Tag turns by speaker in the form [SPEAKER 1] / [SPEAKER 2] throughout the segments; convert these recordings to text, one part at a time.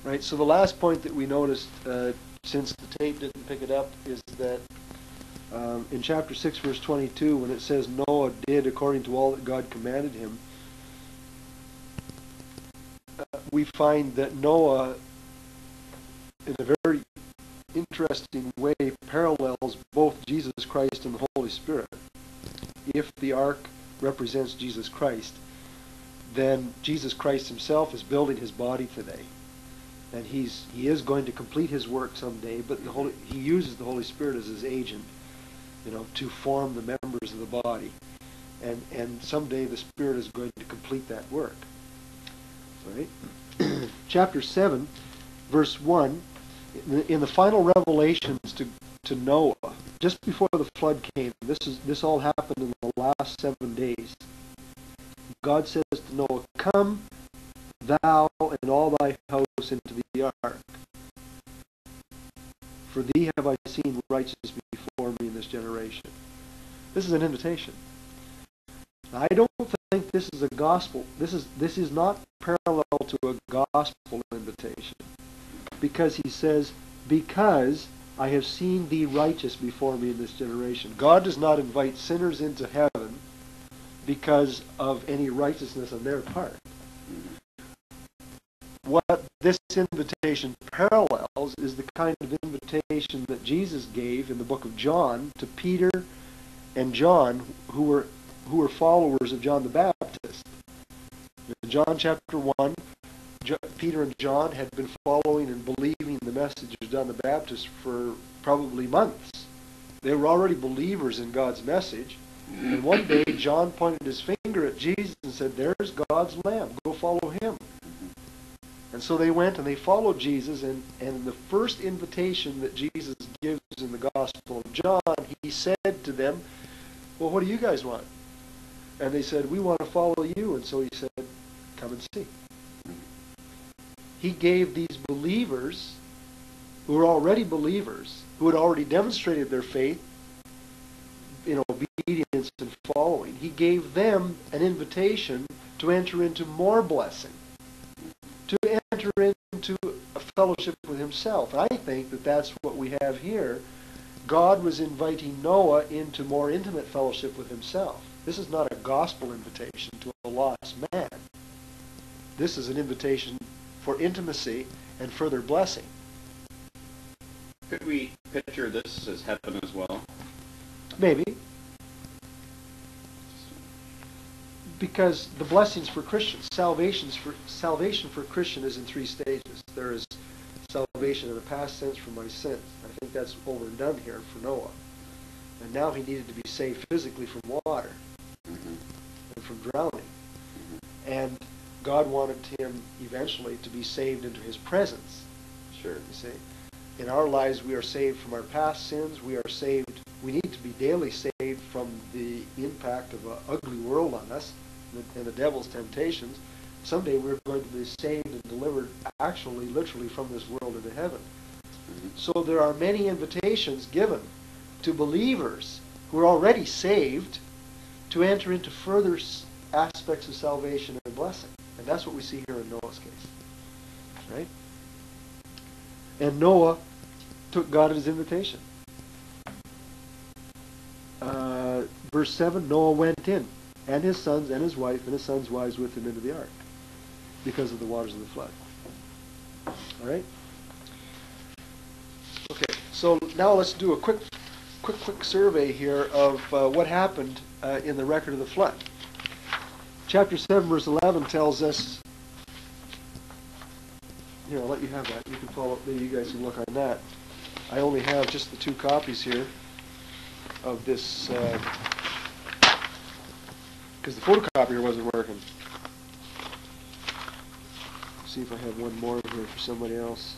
[SPEAKER 1] Right, so the last point that we noticed, since the tape didn't pick it up, is that in chapter 6, verse 22, when it says Noah did according to all that God commanded him, we find that Noah, in a very interesting way, parallels both Jesus Christ and the Holy Spirit. If the ark represents Jesus Christ, then Jesus Christ himself is building his body today. And he is going to complete his work someday, but he uses the Holy Spirit as his agent, to form the members of the body. And someday the Spirit is going to complete that work. All right? Chapter 7, verse 1, in the final revelations to Noah, just before the flood came, this all happened in the last 7 days. God says to Noah, "Come, thou and all thy house into the ark. For thee have I seen righteous before me in this generation." This is an invitation. Now, I don't think this is a gospel. This is not parallel to a gospel invitation. Because he says, "Because I have seen thee righteous before me in this generation." God does not invite sinners into heaven because of any righteousness on their part. What this invitation parallels is the kind of invitation that Jesus gave in the book of John to Peter and John, who were followers of John the Baptist. In John chapter 1, Peter and John had been following and believing the message of John the Baptist for probably months. They were already believers in God's message. And one day, John pointed his finger at Jesus and said, "There's God's Lamb. Go follow him." And so they went and they followed Jesus, and the first invitation that Jesus gives in the Gospel of John, he said to them, "Well, what do you guys want?" And they said, "We want to follow you." And so he said, "Come and see." He gave these believers, who were already believers, who had already demonstrated their faith in obedience and following, he gave them an invitation to enter into more blessing, to enter into a fellowship with himself. And I think that that's what we have here. God was inviting Noah into more intimate fellowship with himself. This is not a gospel invitation to a lost man. This is an invitation for intimacy and further blessing.
[SPEAKER 2] Could we picture this as heaven as well?
[SPEAKER 1] Maybe. Because the blessings for Christians, salvation for Christian is in 3 stages. There is salvation in the past sense for my sins. I think that's over and done here for Noah. And now he needed to be saved physically from water and from drowning. And God wanted him eventually to be saved into his presence.
[SPEAKER 2] Sure.
[SPEAKER 1] You see? In our lives, we are saved from our past sins. We are saved. We need to be daily saved from the impact of an ugly world on us and the devil's temptations. Someday we're going to be saved and delivered, actually, literally, from this world into heaven. So there are many invitations given to believers who are already saved to enter into further aspects of salvation and blessing. And that's what we see here in Noah's case. Right? And Noah took God at his invitation. Verse 7, Noah went in, and his sons and his wife and his sons' wives with him into the ark, because of the waters of the flood. All right? Okay, so now let's do a quick survey here of what happened in the record of the flood. Chapter 7, verse 11 tells us, here, I'll let you have that. You can follow, maybe you guys can look on that. I only have just the 2 copies here of this, because the photocopier wasn't working. Let's see if I have one more here for somebody else.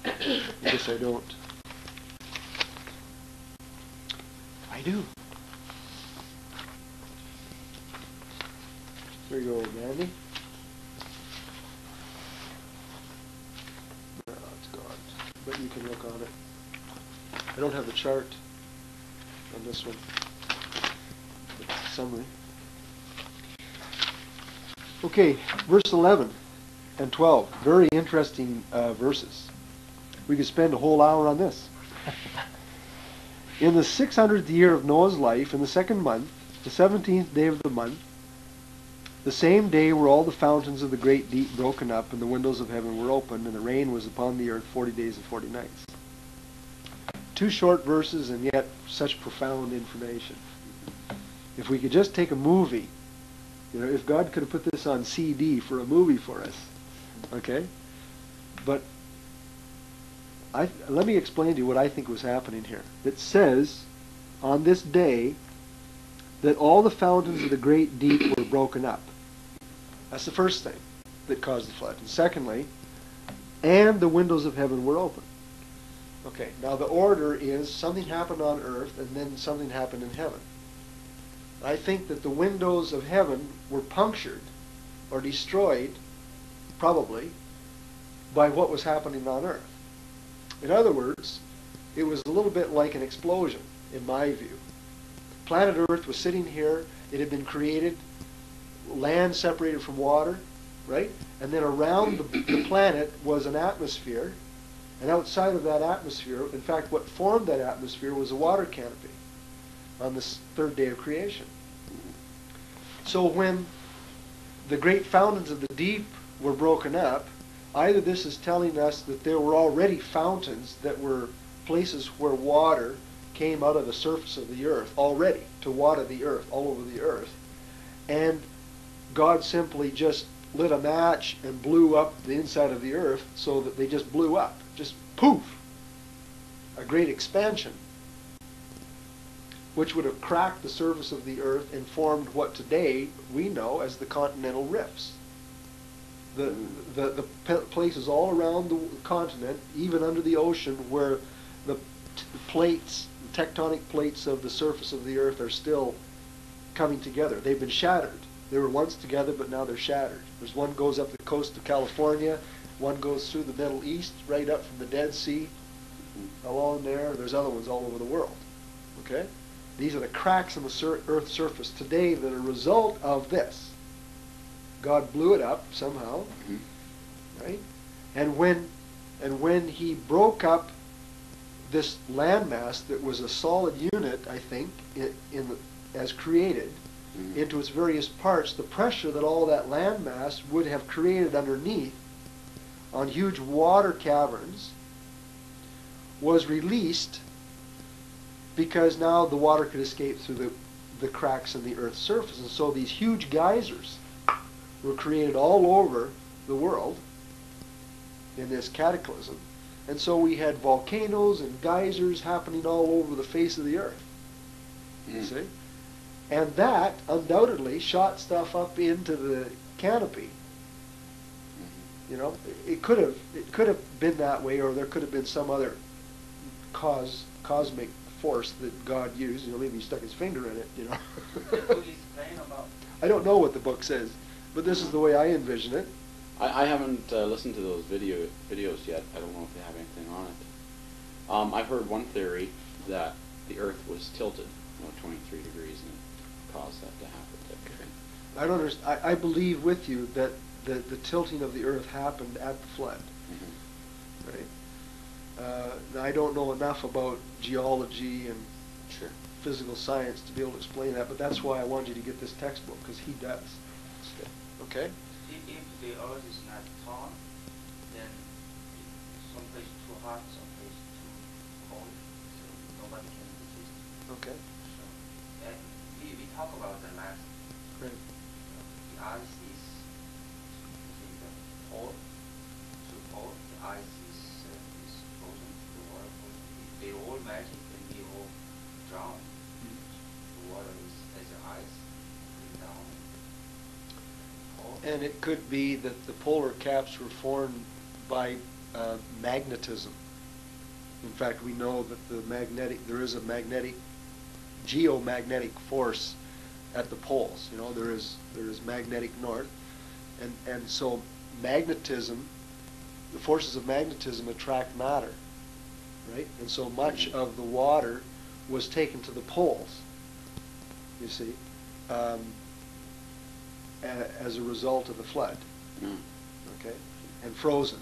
[SPEAKER 1] I guess I don't. I do. There you go, Mandy. No, it's gone. But you can look on it. I don't have the chart on this one. The summary. Okay, verse 11. and 12. Very interesting verses. We could spend a whole hour on this. In the 600th year of Noah's life, in the second month, the 17th day of the month, the same day were all the fountains of the great deep broken up, and the windows of heaven were opened, and the rain was upon the earth 40 days and 40 nights. Two short verses, and yet such profound information. If we could just take a movie, if God could have put this on CD for a movie for us, okay? But let me explain to you what I think was happening here. It says, on this day, that all the fountains of the great deep were broken up. That's the first thing that caused the flood. And secondly, and the windows of heaven were open. Okay, now the order is something happened on earth and then something happened in heaven. I think that the windows of heaven were punctured or destroyed, probably, by what was happening on earth. In other words, it was a little bit like an explosion, in my view. Planet Earth was sitting here. It had been created, land separated from water, right? And then around the planet was an atmosphere. And outside of that atmosphere, in fact, what formed that atmosphere was a water canopy on this third day of creation. So when the great fountains of the deep were broken up, either this is telling us that there were already fountains that were places where water came out of the surface of the earth already to water the earth, all over the earth, and God simply just lit a match and blew up the inside of the earth so that they just blew up, just poof, a great expansion, which would have cracked the surface of the earth and formed what today we know as the continental rifts. The places all around the continent, even under the ocean, where the plates, the tectonic plates of the surface of the earth are still coming together. They've been shattered. They were once together, but now they're shattered. There's one goes up the coast of California, one goes through the Middle East, right up from the Dead Sea, along there. There's other ones all over the world. Okay? These are the cracks in the Earth's surface today that are a result of this. God blew it up somehow, right? And when He broke up this landmass that was a solid unit, I think, as created, into its various parts, the pressure that all that landmass would have created underneath on huge water caverns was released because now the water could escape through the cracks in the Earth's surface. And so these huge geysers were created all over the world in this cataclysm. And so we had volcanoes and geysers happening all over the face of the earth. You see? And that undoubtedly shot stuff up into the canopy. It could have been that way, or there could have been some other cosmic force that God used. Maybe He stuck His finger in it. I don't know what the book says, but this is the way I envision it.
[SPEAKER 2] I haven't listened to those videos yet. I don't know if they have anything on it. I've heard one theory that the Earth was tilted, 23 degrees, and it caused that to happen.
[SPEAKER 1] I don't understand. I believe with you that the tilting of the Earth happened at the flood. Right? I don't know enough about geology and physical science to be able to explain that, but that's why I wanted you to get this textbook, because he does. Okay?
[SPEAKER 3] If the earth is not torn, then someplace too hot, someplace too cold, so nobody can resist.
[SPEAKER 1] Okay.
[SPEAKER 3] So, and we talk about the last.
[SPEAKER 1] Great.
[SPEAKER 3] The ice is the pole, too cold. The ice is frozen. The water frozen. They all melt and we all drown. The water is as the ice down.
[SPEAKER 1] And it could be that the polar caps were formed by magnetism. In fact, we know that there is a geomagnetic force at the poles. There is magnetic north, and so magnetism, the forces of magnetism attract matter, right? And so much of the water was taken to the poles. You see. As a result of the flood. okay, and frozen,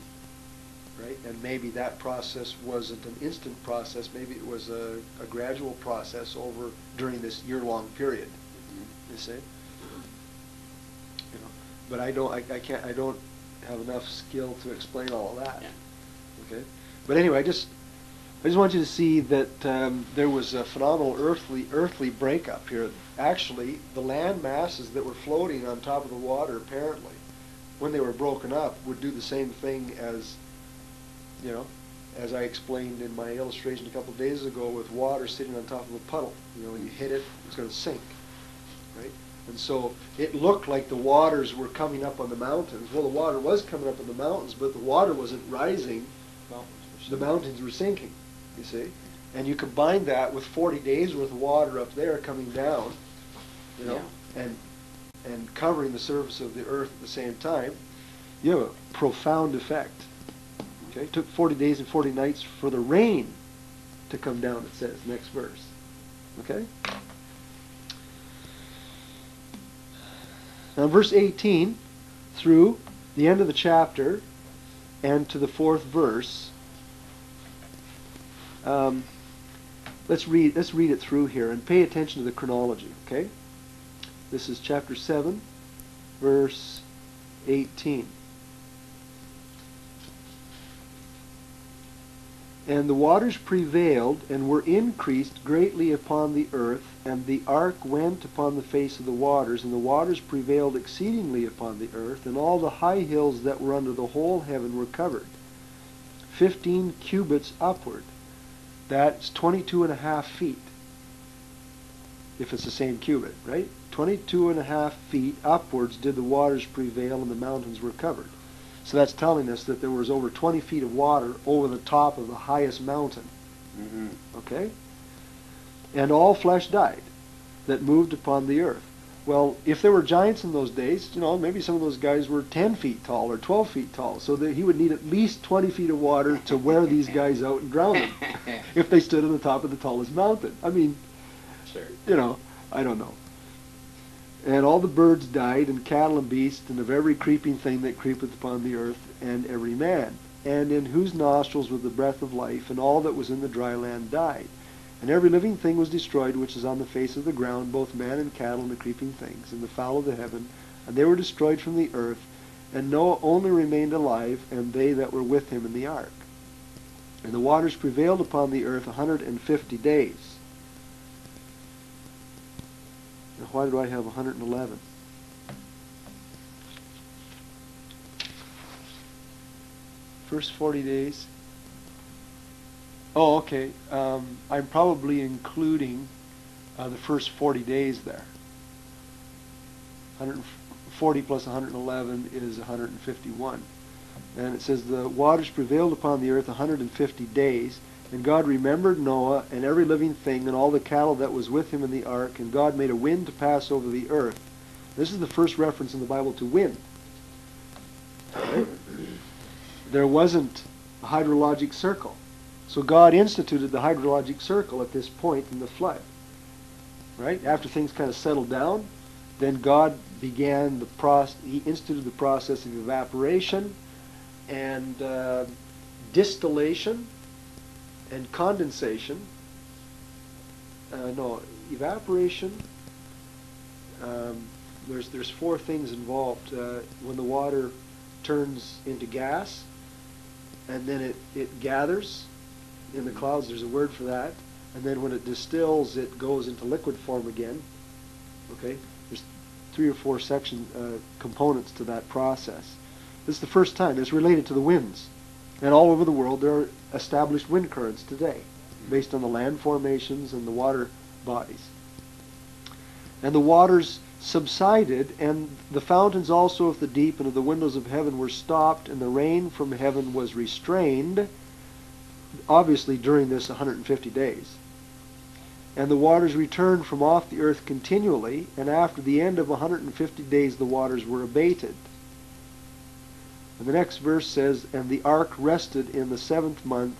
[SPEAKER 1] right? And maybe that process wasn't an instant process. Maybe it was a gradual process over during this year-long period. You see, you know. But I don't have enough skill to explain all of that.
[SPEAKER 2] Yeah.
[SPEAKER 1] Okay. But anyway, I just want you to see that there was a phenomenal earthly breakup here. Actually, the land masses that were floating on top of the water, apparently, when they were broken up, would do the same thing as, you know, as I explained in my illustration a couple of days ago with water sitting on top of a puddle. You know, when you hit it, it's going to sink, right? And so it looked like the waters were coming up on the mountains. Well, the water was coming up on the mountains, but the water wasn't rising. The mountains were sinking, you see. And you combine that with 40 days worth of water up there coming down, you know, and covering the surface of the earth at the same time, you have a profound effect. Okay, it took 40 days and 40 nights for the rain to come down, it says, next verse. Okay? Now verse 18 through the end of the chapter and to the 4th verse, let's read it through here and pay attention to the chronology, okay? This is chapter 7, verse 18. And the waters prevailed and were increased greatly upon the earth, and the ark went upon the face of the waters, and the waters prevailed exceedingly upon the earth, and all the high hills that were under the whole heaven were covered, 15 cubits upward. That's 22.5 feet, if it's the same cubit, right? 22.5 feet upwards did the waters prevail, and the mountains were covered. So that's telling us that there was over 20 feet of water over the top of the highest mountain.
[SPEAKER 2] Mm-hmm.
[SPEAKER 1] Okay? And all flesh died that moved upon the earth. Well, if there were giants in those days, you know, maybe some of those guys were 10 feet tall or 12 feet tall, so that he would need at least 20 feet of water to wear these guys out and drown them if they stood on the top of the tallest mountain. I mean,
[SPEAKER 2] sure.
[SPEAKER 1] You know, I don't know. And all the birds died, and cattle and beasts, and of every creeping thing that creepeth upon the earth, and every man, and in whose nostrils was the breath of life, and all that was in the dry land died. And every living thing was destroyed which is on the face of the ground, both man and cattle and the creeping things, and the fowl of the heaven, and they were destroyed from the earth, and Noah only remained alive, and they that were with him in the ark. And the waters prevailed upon the earth 150 days. Now why do I have 111? First 40 days. Oh, okay. I'm probably including the first 40 days there. 140 plus 111 is 151. And it says, the waters prevailed upon the earth 150 days, and God remembered Noah and every living thing and all the cattle that was with him in the ark, and God made a wind to pass over the earth. This is the first reference in the Bible to wind. Right? There wasn't a hydrologic circle. So God instituted the hydrologic circle at this point in the flood. Right? After things kind of settled down, then God began the process. He instituted the process of evaporation and distillation and condensation. Evaporation. There's 4 things involved. When the water turns into gas, and then it gathers in the clouds, there's a word for that, and then when it distills, it goes into liquid form again. Okay, there's 3 or 4 components to that process. This is the first time. It's related to the winds, and all over the world there are established wind currents today, based on the land formations and the water bodies. And the waters subsided, and the fountains also of the deep and of the windows of heaven were stopped, and the rain from heaven was restrained, obviously during this 150 days. And the waters returned from off the earth continually, and after the end of 150 days the waters were abated. And the next verse says, and the ark rested in the 7th month,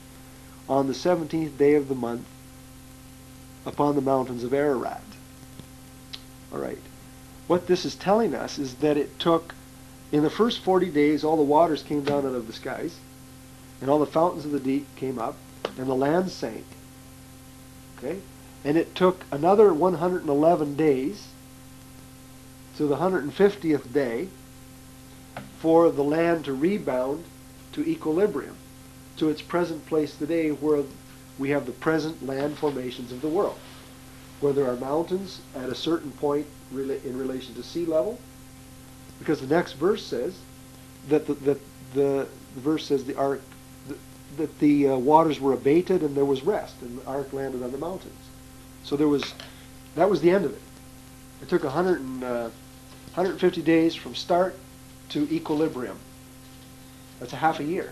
[SPEAKER 1] on the 17th day of the month, upon the mountains of Ararat. All right. What this is telling us is that it took In the first 40 days, all the waters came down out of the skies, and all the fountains of the deep came up, and the land sank. Okay? And it took another 111 days to the 150th day for the land to rebound to equilibrium, to its present place today, where we have the present land formations of the world, where there are mountains at a certain point in relation to sea level, because the next verse says that the verse says the ark, that the waters were abated and there was rest, and the ark landed on the mountains. So that was the end of it. It took 150 days from start to equilibrium. That's a half a year,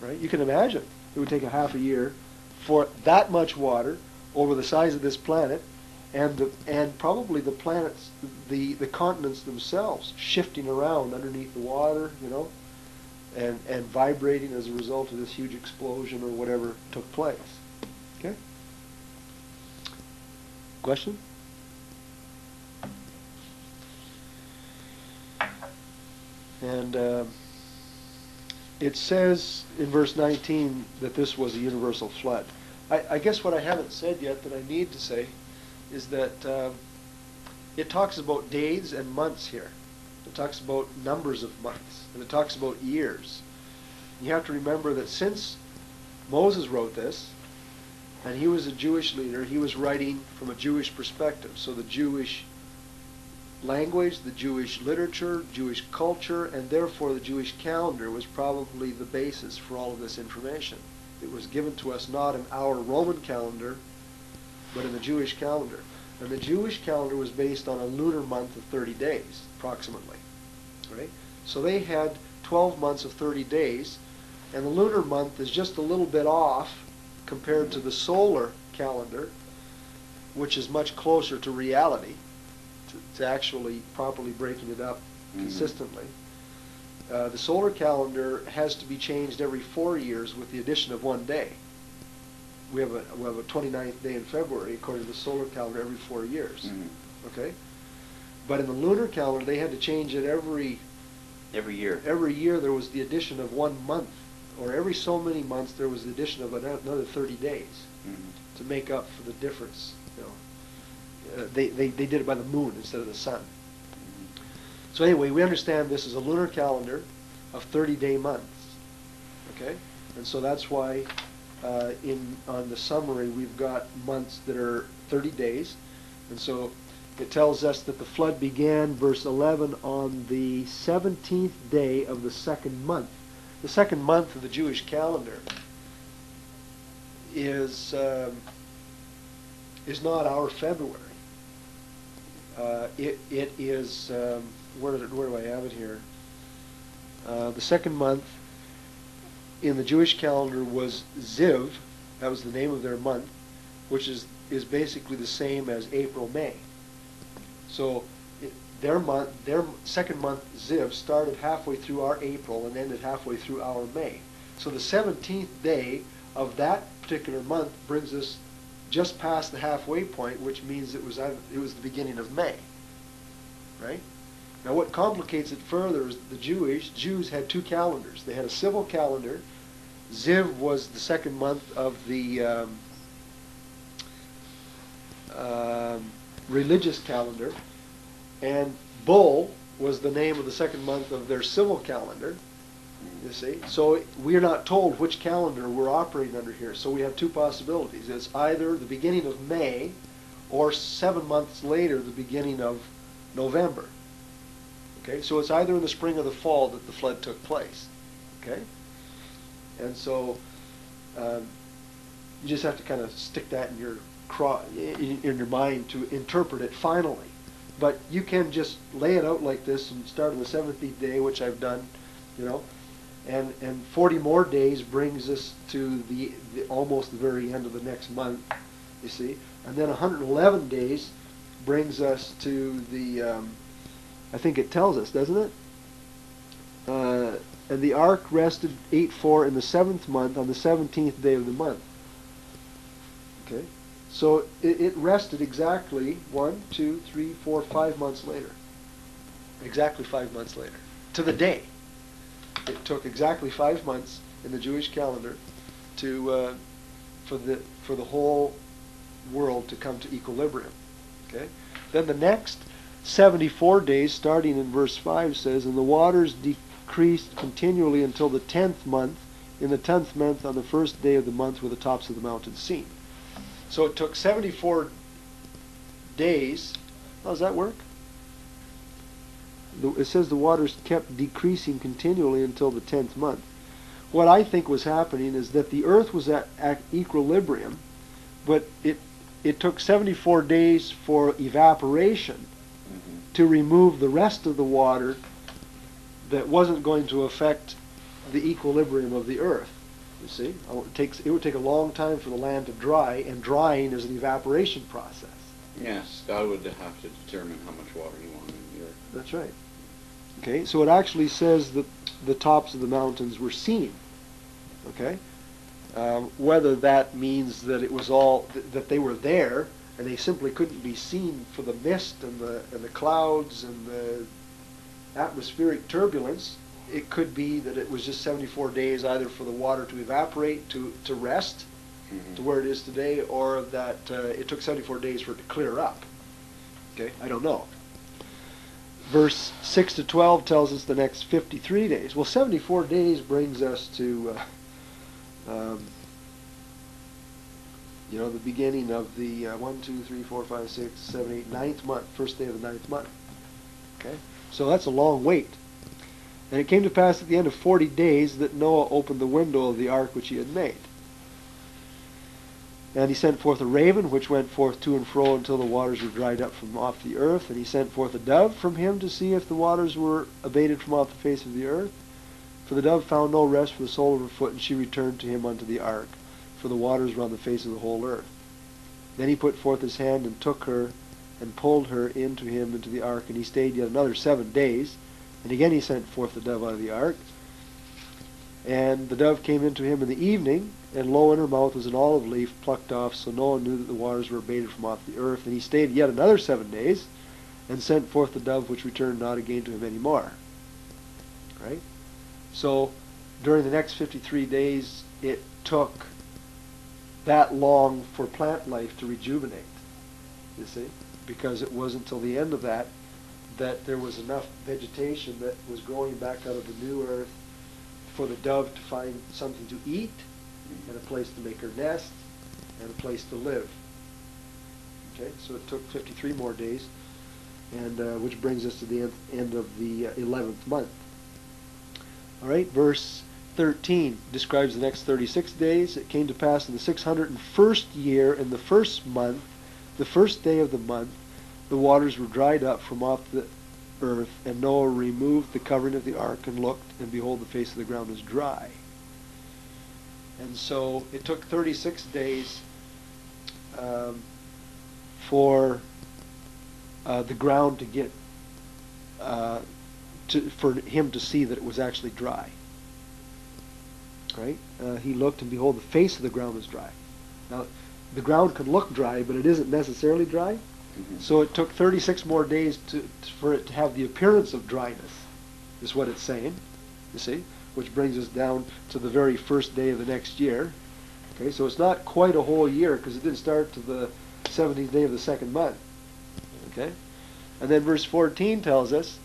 [SPEAKER 1] right? You can imagine it would take a half a year for that much water over the size of this planet, and probably the planets, the continents themselves shifting around underneath the water, and vibrating as a result of this huge explosion or whatever took place. Okay? Question? And it says in verse 19 that this was a universal flood. I guess what I haven't said yet that I need to say is that it talks about days and months here. It talks about numbers of months, and it talks about years. You have to remember that since Moses wrote this, and he was a Jewish leader, he was writing from a Jewish perspective. So the Jewish language, the Jewish literature, Jewish culture, and therefore the Jewish calendar was probably the basis for all of this information. It was given to us not in our Roman calendar, but in the Jewish calendar. And the Jewish calendar was based on a lunar month of 30 days, approximately. Right? So they had 12 months of 30 days, and the lunar month is just a little bit off compared to the solar calendar, which is much closer to reality, to actually properly breaking it up consistently. The solar calendar has to be changed every 4 years with the addition of 1 day. We have a 29th day in February according to the solar calendar every 4 years. Okay? But in the lunar calendar, they had to change it every year. Every year there was the addition of 1 month, or every so many months there was the addition of another 30 days to make up for the difference. They did it by the moon instead of the sun. So anyway, we understand this is a lunar calendar of 30-day months. Okay? And so that's why on the summary we've got months that are 30 days. And so it tells us that the flood began, verse 11, on the 17th day of the second month. The second month of the Jewish calendar is not our February. It is where do I have it here? The second month in the Jewish calendar was Ziv. That was the name of their month, which is basically the same as April, May. So their second month Ziv started halfway through our April and ended halfway through our May. So the 17th day of that particular month brings us just past the halfway point, which means it was the beginning of May. Right? Now what complicates it further is the Jews had 2 calendars. They had a civil calendar. Ziv was the second month of the religious calendar, and Bull was the name of the second month of their civil calendar. You see? So we're not told which calendar we're operating under here. So we have 2 possibilities. It's either the beginning of May or 7 months later, the beginning of November. Okay? So it's either in the spring or the fall that the flood took place. Okay? And so you just have to kind of stick that in your mind to interpret it finally. But you can just lay it out like this and start on the 17th day, which I've done, and 40 more days brings us to the almost the very end of the next month, you see. And then 111 days brings us to the, I think it tells us, doesn't it? And the ark rested 8:4 in the 7th month on the 17th day of the month. Okay? So it rested exactly 1, 2, 3, 4, 5 months later. Exactly 5 months later. To the day. It took exactly 5 months in the Jewish calendar to for the whole world to come to equilibrium. Okay? Then the next 74 days, starting in verse 5, says, "And the waters decreased continually until the 10th month. In the 10th month, on the first day of the month, were the tops of the mountains seen." So it took 74 days. How does that work? It says the waters kept decreasing continually until the 10th month. What I think was happening is that the earth was at equilibrium, but it took 74 days for evaporation to remove the rest of the water that wasn't going to affect the equilibrium of the earth. You see, it would take a long time for the land to dry, and drying is an evaporation process.
[SPEAKER 2] Yes, God would have to determine how much water he wanted in the earth.
[SPEAKER 1] That's right. Okay, so it actually says that the tops of the mountains were seen. Okay, whether that means that it was all that they were there and they simply couldn't be seen for the mist and the clouds and the atmospheric turbulence, it could be that it was just 74 days either for the water to evaporate to rest to where it is today, or that it took 74 days for it to clear up. Okay, I don't know. Verse 6 to 12 tells us the next 53 days. Well, 74 days brings us to the beginning of the 1, 2, 3, 4, 5, 6, 7, 8, 9th month, first day of the 9th month. Okay, so that's a long wait. And it came to pass at the end of 40 days that Noah opened the window of the ark which he had made. And he sent forth a raven, which went forth to and fro until the waters were dried up from off the earth. And he sent forth a dove from him to see if the waters were abated from off the face of the earth. For the dove found no rest for the sole of her foot, and she returned to him unto the ark, for the waters were on the face of the whole earth. Then he put forth his hand and took her, and pulled her into him into the ark, and he stayed yet another 7 days. And again he sent forth the dove out of the ark. And the dove came into him in the evening, and lo, in her mouth was an olive leaf plucked off. So Noah knew that the waters were abated from off the earth. And he stayed yet another 7 days, and sent forth the dove, which returned not again to him any more. Right? So during the next 53 days, it took that long for plant life to rejuvenate. You see? Because it wasn't until the end of that there was enough vegetation that was growing back out of the new earth for the dove to find something to eat, and a place to make her nest, and a place to live. Okay, so it took 53 more days, and which brings us to the end of the 11th month. All right, verse 13 describes the next 36 days. It came to pass in the 601st year, in the first month, the first day of the month, the waters were dried up from off the earth, and Noah removed the covering of the ark, and looked, and behold, the face of the ground was dry. And so it took 36 days for the ground to get for him to see that it was actually dry. Right? He looked, and behold, the face of the ground was dry. Now, the ground can look dry, but it isn't necessarily dry. So it took 36 more days for it to have the appearance of dryness, is what it's saying, you see, which brings us down to the very first day of the next year. Okay, so it's not quite a whole year, because it didn't start to the 17th day of the second month. Okay, and then verse 14 tells us,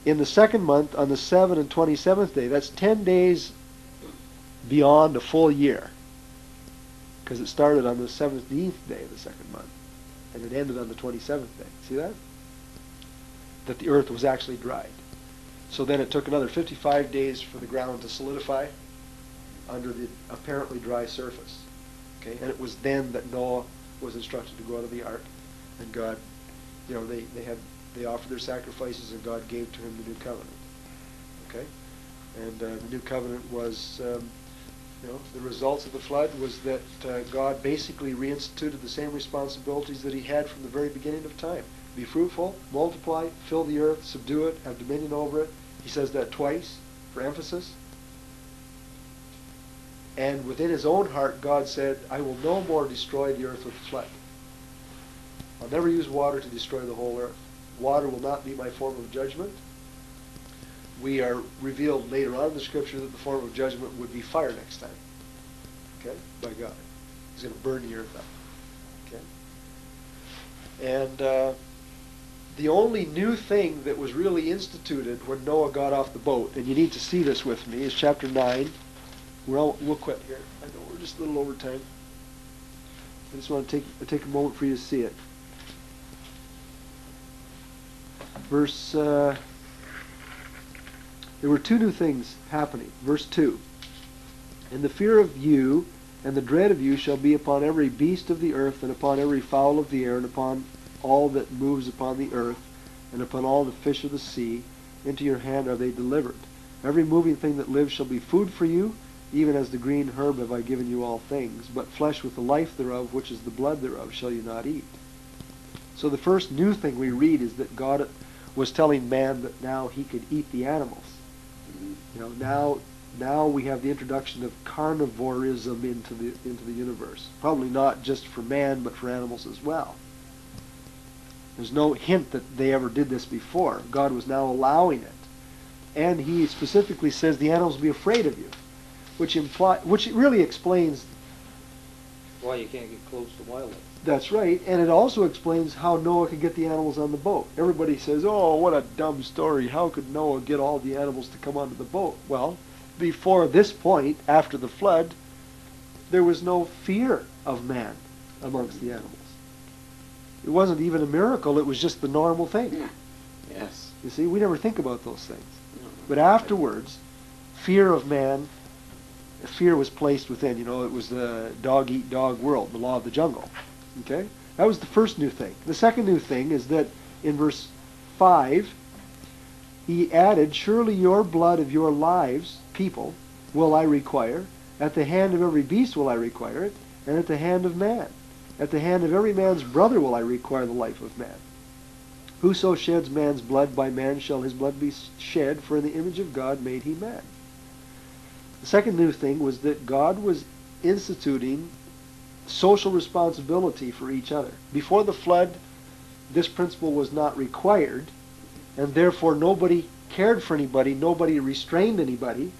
[SPEAKER 1] in the second month, on the 7th and 27th day, that's 10 days beyond a full year, because it started on the 17th day of the second month, and it ended on the 27th day. See that? That the earth was actually dried. So then it took another 55 days for the ground to solidify under the apparently dry surface. Okay, and it was then that Noah was instructed to go out of the ark, and God, they offered their sacrifices, and God gave to him the new covenant. Okay, and the new covenant was, the results of the flood was that God basically reinstituted the same responsibilities that he had from the very beginning of time. Be fruitful, multiply, fill the earth, subdue it, have dominion over it. He says that twice for emphasis. And within his own heart, God said, I will no more destroy the earth with a flood. I'll never use water to destroy the whole earth. water will not be my form of judgment. We are revealed later on in the scripture that the form of judgment would be fire next time. Okay? By God. He's going to burn the earth up. Okay? And the only new thing that was really instituted when Noah got off the boat, and you need to see this with me, is chapter 9. We'll quit here. I know we're just a little over time. I just want to take a moment for you to see it. Verse, there were two new things happening. Verse 2. And the fear of you and the dread of you shall be upon every beast of the earth, and upon every fowl of the air, and upon all that moves upon the earth, and upon all the fish of the sea. Into your hand are they delivered. Every moving thing that lives shall be food for you, even as the green herb have I given you all things. But flesh with the life thereof, which is the blood thereof, shall you not eat. So the first new thing we read is that God was telling man that now he could eat the animals. You know, now we have the introduction of carnivorism into the universe. Probably not just for man, but for animals as well. There's no hint that they ever did this before. God was now allowing it. And he specifically says the animals will be afraid of you, which really explains
[SPEAKER 4] why you can't get close to wildlife.
[SPEAKER 1] That's right, and it also explains how Noah could get the animals on the boat. Everybody says, oh, what a dumb story. How could Noah get all the animals to come onto the boat? Well, before this point, after the flood, there was no fear of man amongst the animals. It wasn't even a miracle, it was just the normal thing.
[SPEAKER 2] Yes.
[SPEAKER 1] You see, we never think about those things. But afterwards, fear of man, fear was placed within. You know, it was the dog-eat-dog world, the law of the jungle. Okay? That was the first new thing. The second new thing is that in verse 5, he added, surely your blood of your lives, people, will I require. At the hand of every beast will I require it, and at the hand of man. At the hand of every man's brother will I require the life of man. Whoso sheds man's blood, by man shall his blood be shed, for in the image of God made he man. The second new thing was that God was instituting social responsibility for each other. Before the flood, this principle was not required, and therefore nobody cared for anybody, nobody restrained anybody.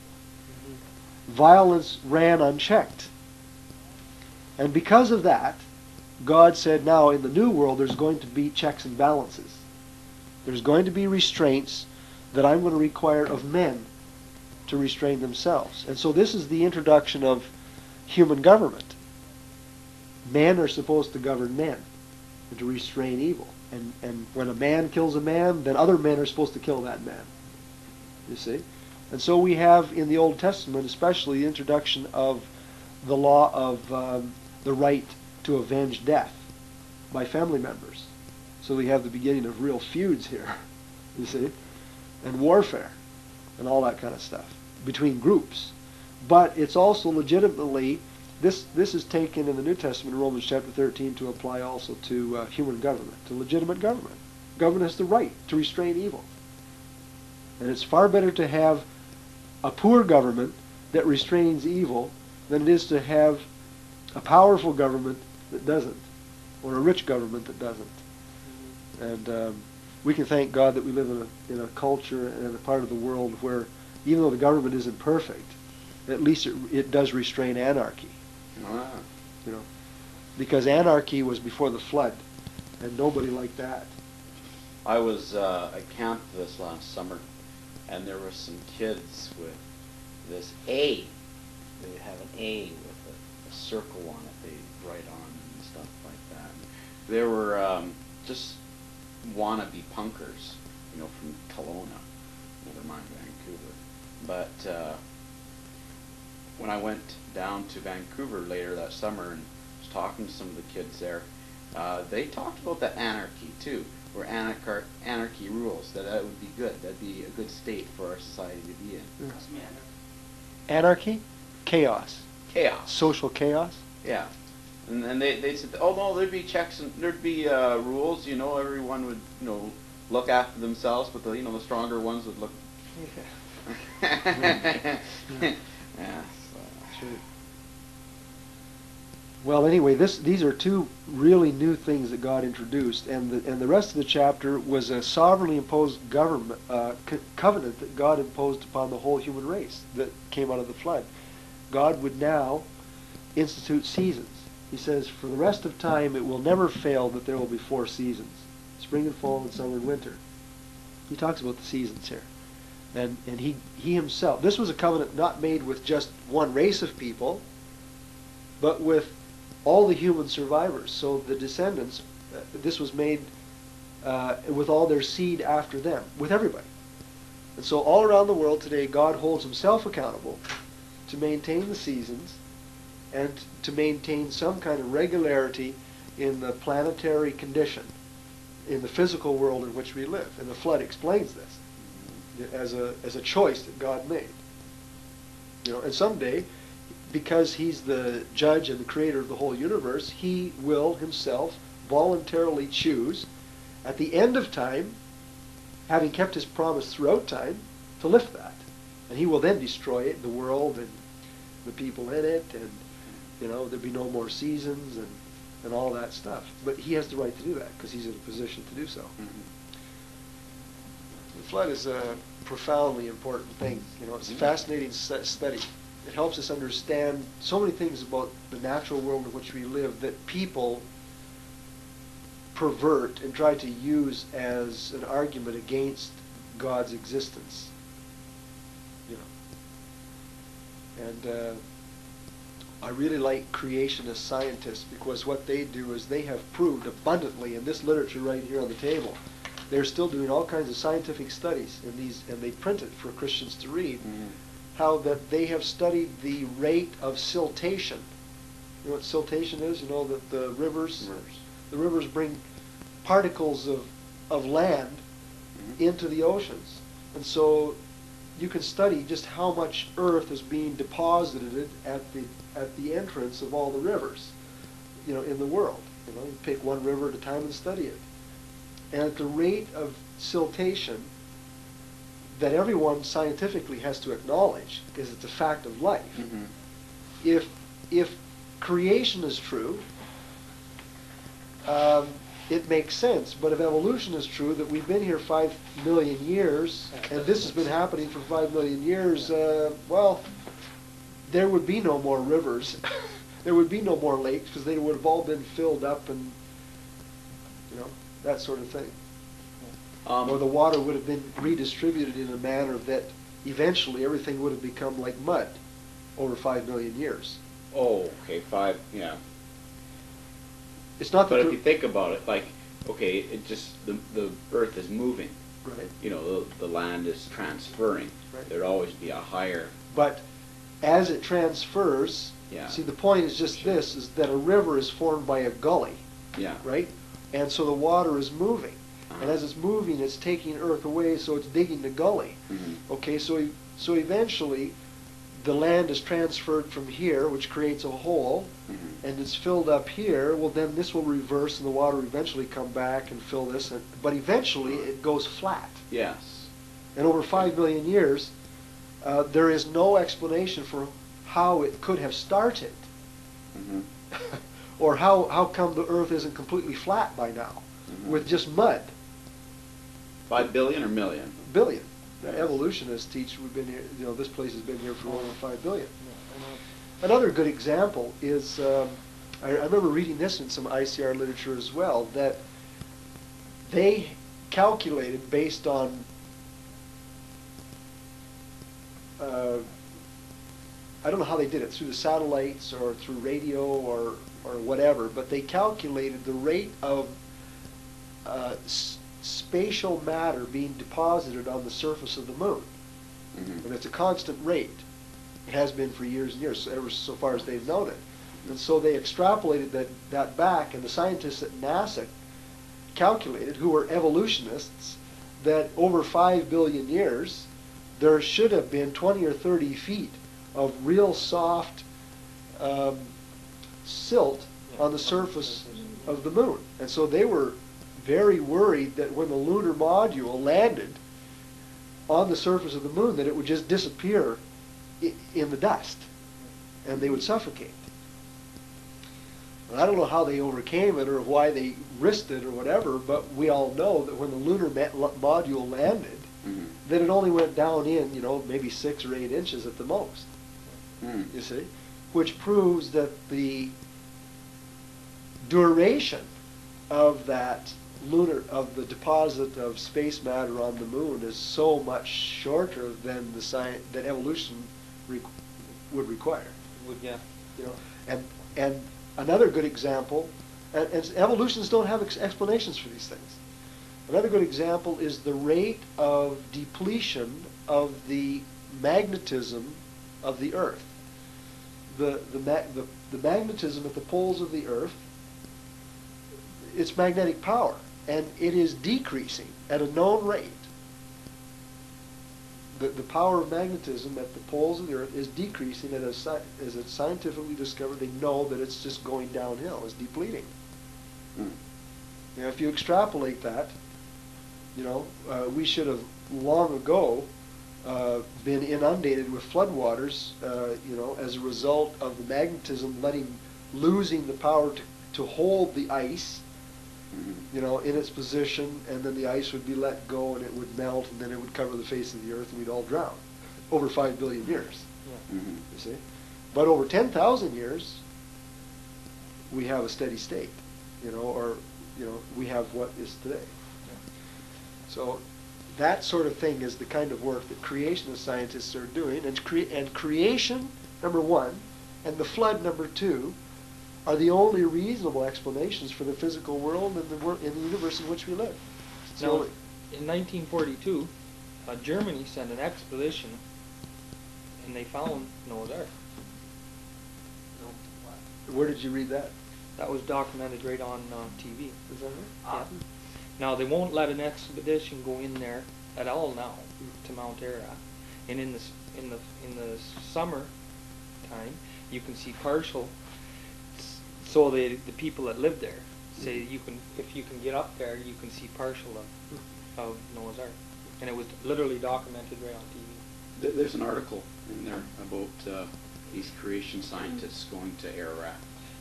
[SPEAKER 1] Violence ran unchecked. And because of that, God said now in the new world there's going to be checks and balances. There's going to be restraints that I'm going to require of men to restrain themselves. And so this is the introduction of human government. Men are supposed to govern men and to restrain evil. And when a man kills a man, then other men are supposed to kill that man. You see? And so we have in the Old Testament especially the introduction of the law of the right to avenge death by family members. So we have the beginning of real feuds here, you see, and warfare and all that kind of stuff between groups. But it's also legitimately, this is taken in the New Testament in Romans chapter 13 to apply also to human government, to legitimate government. Government has the right to restrain evil. And it's far better to have a poor government that restrains evil than it is to have a powerful government that doesn't, or a rich government that doesn't. And we can thank God that we live in a culture and a part of the world where, even though the government isn't perfect, at least it does restrain anarchy.
[SPEAKER 2] Ah.
[SPEAKER 1] You know, because anarchy was before the flood, and nobody liked that.
[SPEAKER 2] I was at camp this last summer, and there were some kids with this A. They have an A with a circle on it they write on and stuff like that. And they were just wannabe punkers, you know, from Kelowna, never mind Vancouver. But when I went down to Vancouver later that summer and was talking to some of the kids there, they talked about the anarchy too, where anarchy rules, that would be good. That'd be a good state for our society to be in.
[SPEAKER 3] What's anarchy?
[SPEAKER 1] Anarchy? Chaos.
[SPEAKER 2] Chaos.
[SPEAKER 1] Social chaos?
[SPEAKER 2] Yeah. And they said, oh no, there'd be checks and there'd be rules, you know, everyone would, you know, look after themselves, but the, you know, the stronger ones would look.
[SPEAKER 1] Yeah.
[SPEAKER 2] Yeah. So.
[SPEAKER 1] Sure. Well, anyway, these are two really new things that God introduced, and the rest of the chapter was a sovereignly imposed government covenant that God imposed upon the whole human race that came out of the flood. God would now institute seasons. He says, for the rest of time, it will never fail that there will be 4 seasons: spring and fall and summer and winter. He talks about the seasons here, and he himself. This was a covenant not made with just one race of people, but with all the human survivors. So the descendants, this was made with all their seed after them, with everybody. And so all around the world today, God holds himself accountable to maintain the seasons and to maintain some kind of regularity in the planetary condition, in the physical world in which we live. And the flood explains this as a choice that God made. You know, and someday, because he's the judge and the creator of the whole universe, he will himself voluntarily choose, at the end of time, having kept his promise throughout time, to lift that. And he will then destroy it, the world and the people in it, and there'll be no more seasons and all that stuff. But he has the right to do that because he's in a position to do so.
[SPEAKER 2] Mm-hmm.
[SPEAKER 1] The flood is a profoundly important thing. It's a fascinating study. It helps us understand so many things about the natural world in which we live that people pervert and try to use as an argument against God's existence. And I really like creationist scientists, because what they do is they have proved abundantly in this literature right here on the table. They're still doing all kinds of scientific studies in these, and they print it for Christians to read.
[SPEAKER 2] Mm-hmm.
[SPEAKER 1] How that they have studied the rate of siltation. You know what siltation is? That the rivers bring particles of land into the oceans. And so you can study just how much earth is being deposited at the entrance of all the rivers, in the world. You pick one river at a time and study it. And at the rate of siltation that everyone scientifically has to acknowledge, because it's a fact of life. Mm-hmm. If creation is true, it makes sense. But if evolution is true, that we've been here 5 million years, and this has been happening for 5 million years, well, there would be no more rivers. There would be no more lakes, because they would have all been filled up and, that sort of thing. Or the water would have been redistributed in a manner that eventually everything would have become like mud over 5 million years.
[SPEAKER 2] Oh, okay, 5, yeah.
[SPEAKER 1] It's not.
[SPEAKER 2] But if you think about it, it just the Earth is moving.
[SPEAKER 1] Right.
[SPEAKER 2] The land is transferring.
[SPEAKER 1] Right.
[SPEAKER 2] There'd always be a higher.
[SPEAKER 1] But as it transfers, see, the point is just this: is that a river is formed by a gully.
[SPEAKER 2] Yeah.
[SPEAKER 1] Right. And so the water is moving.
[SPEAKER 2] Uh-huh.
[SPEAKER 1] And as it's moving, it's taking earth away, so it's digging the gully.
[SPEAKER 2] Mm-hmm.
[SPEAKER 1] Okay, so eventually the land is transferred from here, which creates a hole,
[SPEAKER 2] mm-hmm.
[SPEAKER 1] and it's filled up here. Well, then this will reverse, and the water will eventually come back and fill this. But eventually it goes flat.
[SPEAKER 2] Yes.
[SPEAKER 1] And over 5 million years, there is no explanation for how it could have started.
[SPEAKER 2] Mm-hmm.
[SPEAKER 1] Or how come the earth isn't completely flat by now,
[SPEAKER 2] mm-hmm.
[SPEAKER 1] with just mud.
[SPEAKER 2] 5 billion or million?
[SPEAKER 1] Billion. The
[SPEAKER 2] Yes.
[SPEAKER 1] evolutionists teach we've been here. This place has been here for over 5 billion. Another good example is I remember reading this in some ICR literature as well, that they calculated based on I don't know how they did it, through the satellites or through radio or whatever, but they calculated the rate of spatial matter being deposited on the surface of the moon.
[SPEAKER 2] Mm-hmm.
[SPEAKER 1] And it's a constant rate. It has been for years and years, ever so far as they've known it. And so they extrapolated that back, and the scientists at NASA calculated, who were evolutionists, that over 5 billion years, there should have been 20 or 30 feet of real soft silt on the surface of the moon. And so they were very worried that when the lunar module landed on the surface of the moon, that it would just disappear in the dust, and they would suffocate. And I don't know how they overcame it or why they risked it or whatever, but we all know that when the lunar module landed, that it only went down in, maybe 6 or 8 inches at the most. You see? Which proves that the duration of that of the deposit of space matter on the moon is so much shorter than that evolution would require.
[SPEAKER 4] Yeah.
[SPEAKER 1] And another good example, and evolutionists don't have explanations for these things. Another good example is the rate of depletion of the magnetism of the Earth. The magnetism at the poles of the Earth, its magnetic power, and it is decreasing at a known rate. The power of magnetism at the poles of the Earth is decreasing, and as it's scientifically discovered, they know that it's just going downhill, it's depleting. If you extrapolate that, we should have long ago been inundated with floodwaters, as a result of the magnetism losing the power to hold the ice, in its position, and then the ice would be let go and it would melt and then it would cover the face of the Earth and we'd all drown over 5 billion years. You see? But over 10,000 years, we have a steady state, we have what is today. So that sort of thing is the kind of work that creationist scientists are doing, and creation, number one, and the flood, number two, are the only reasonable explanations for the physical world and in the universe in which we live.
[SPEAKER 4] Now, in 1942, Germany sent an expedition, and they found Noah's Ark.
[SPEAKER 1] Where did you read that?
[SPEAKER 4] That was documented right on TV.
[SPEAKER 1] Is that right?
[SPEAKER 4] Yeah. Now they won't let an expedition go in there at all now to Mount Ararat, and in the summer time you can see partial. So the people that live there say if you can get up there, you can see partial of Noah's Ark, and it was literally documented right on TV.
[SPEAKER 2] There's an article in there about these creation scientists going to Ararat.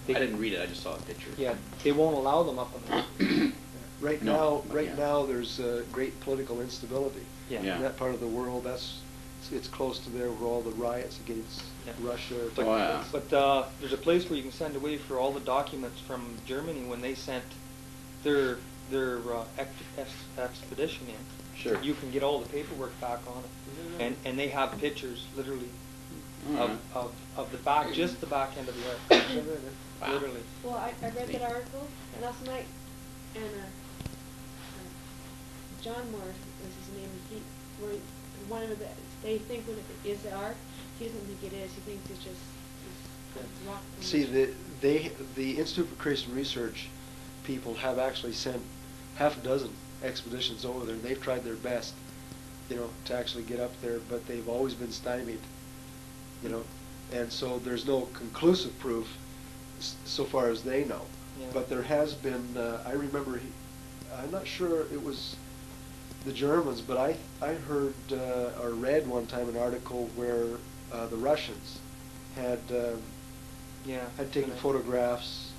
[SPEAKER 2] I didn't read it. I just saw a picture.
[SPEAKER 4] Yeah, they won't allow them up on there.
[SPEAKER 1] Right now, there's great political instability
[SPEAKER 4] Yeah.
[SPEAKER 1] in that part of the world. It's close to there where all the riots against Russia are taking place.
[SPEAKER 4] But there's a place where you can send away for all the documents from Germany when they sent their expedition in.
[SPEAKER 2] Sure.
[SPEAKER 4] You can get all the paperwork back on it, and they have pictures literally of the back, just the back end of the Ark.
[SPEAKER 2] Wow.
[SPEAKER 4] Literally.
[SPEAKER 5] Well, I read that article last night, and John Moore was his name. One of they think when it is the Ark, he doesn't think it is. He thinks it's just rock.
[SPEAKER 1] See, the Institute for Creation Research people have actually sent half a dozen expeditions over there, and they've tried their best, to actually get up there, but they've always been stymied, and so there's no conclusive proof so far as they know.
[SPEAKER 4] Yeah.
[SPEAKER 1] But there has been, I remember, I'm not sure it was the Germans, but I heard or read one time an article where the Russians had taken photographs,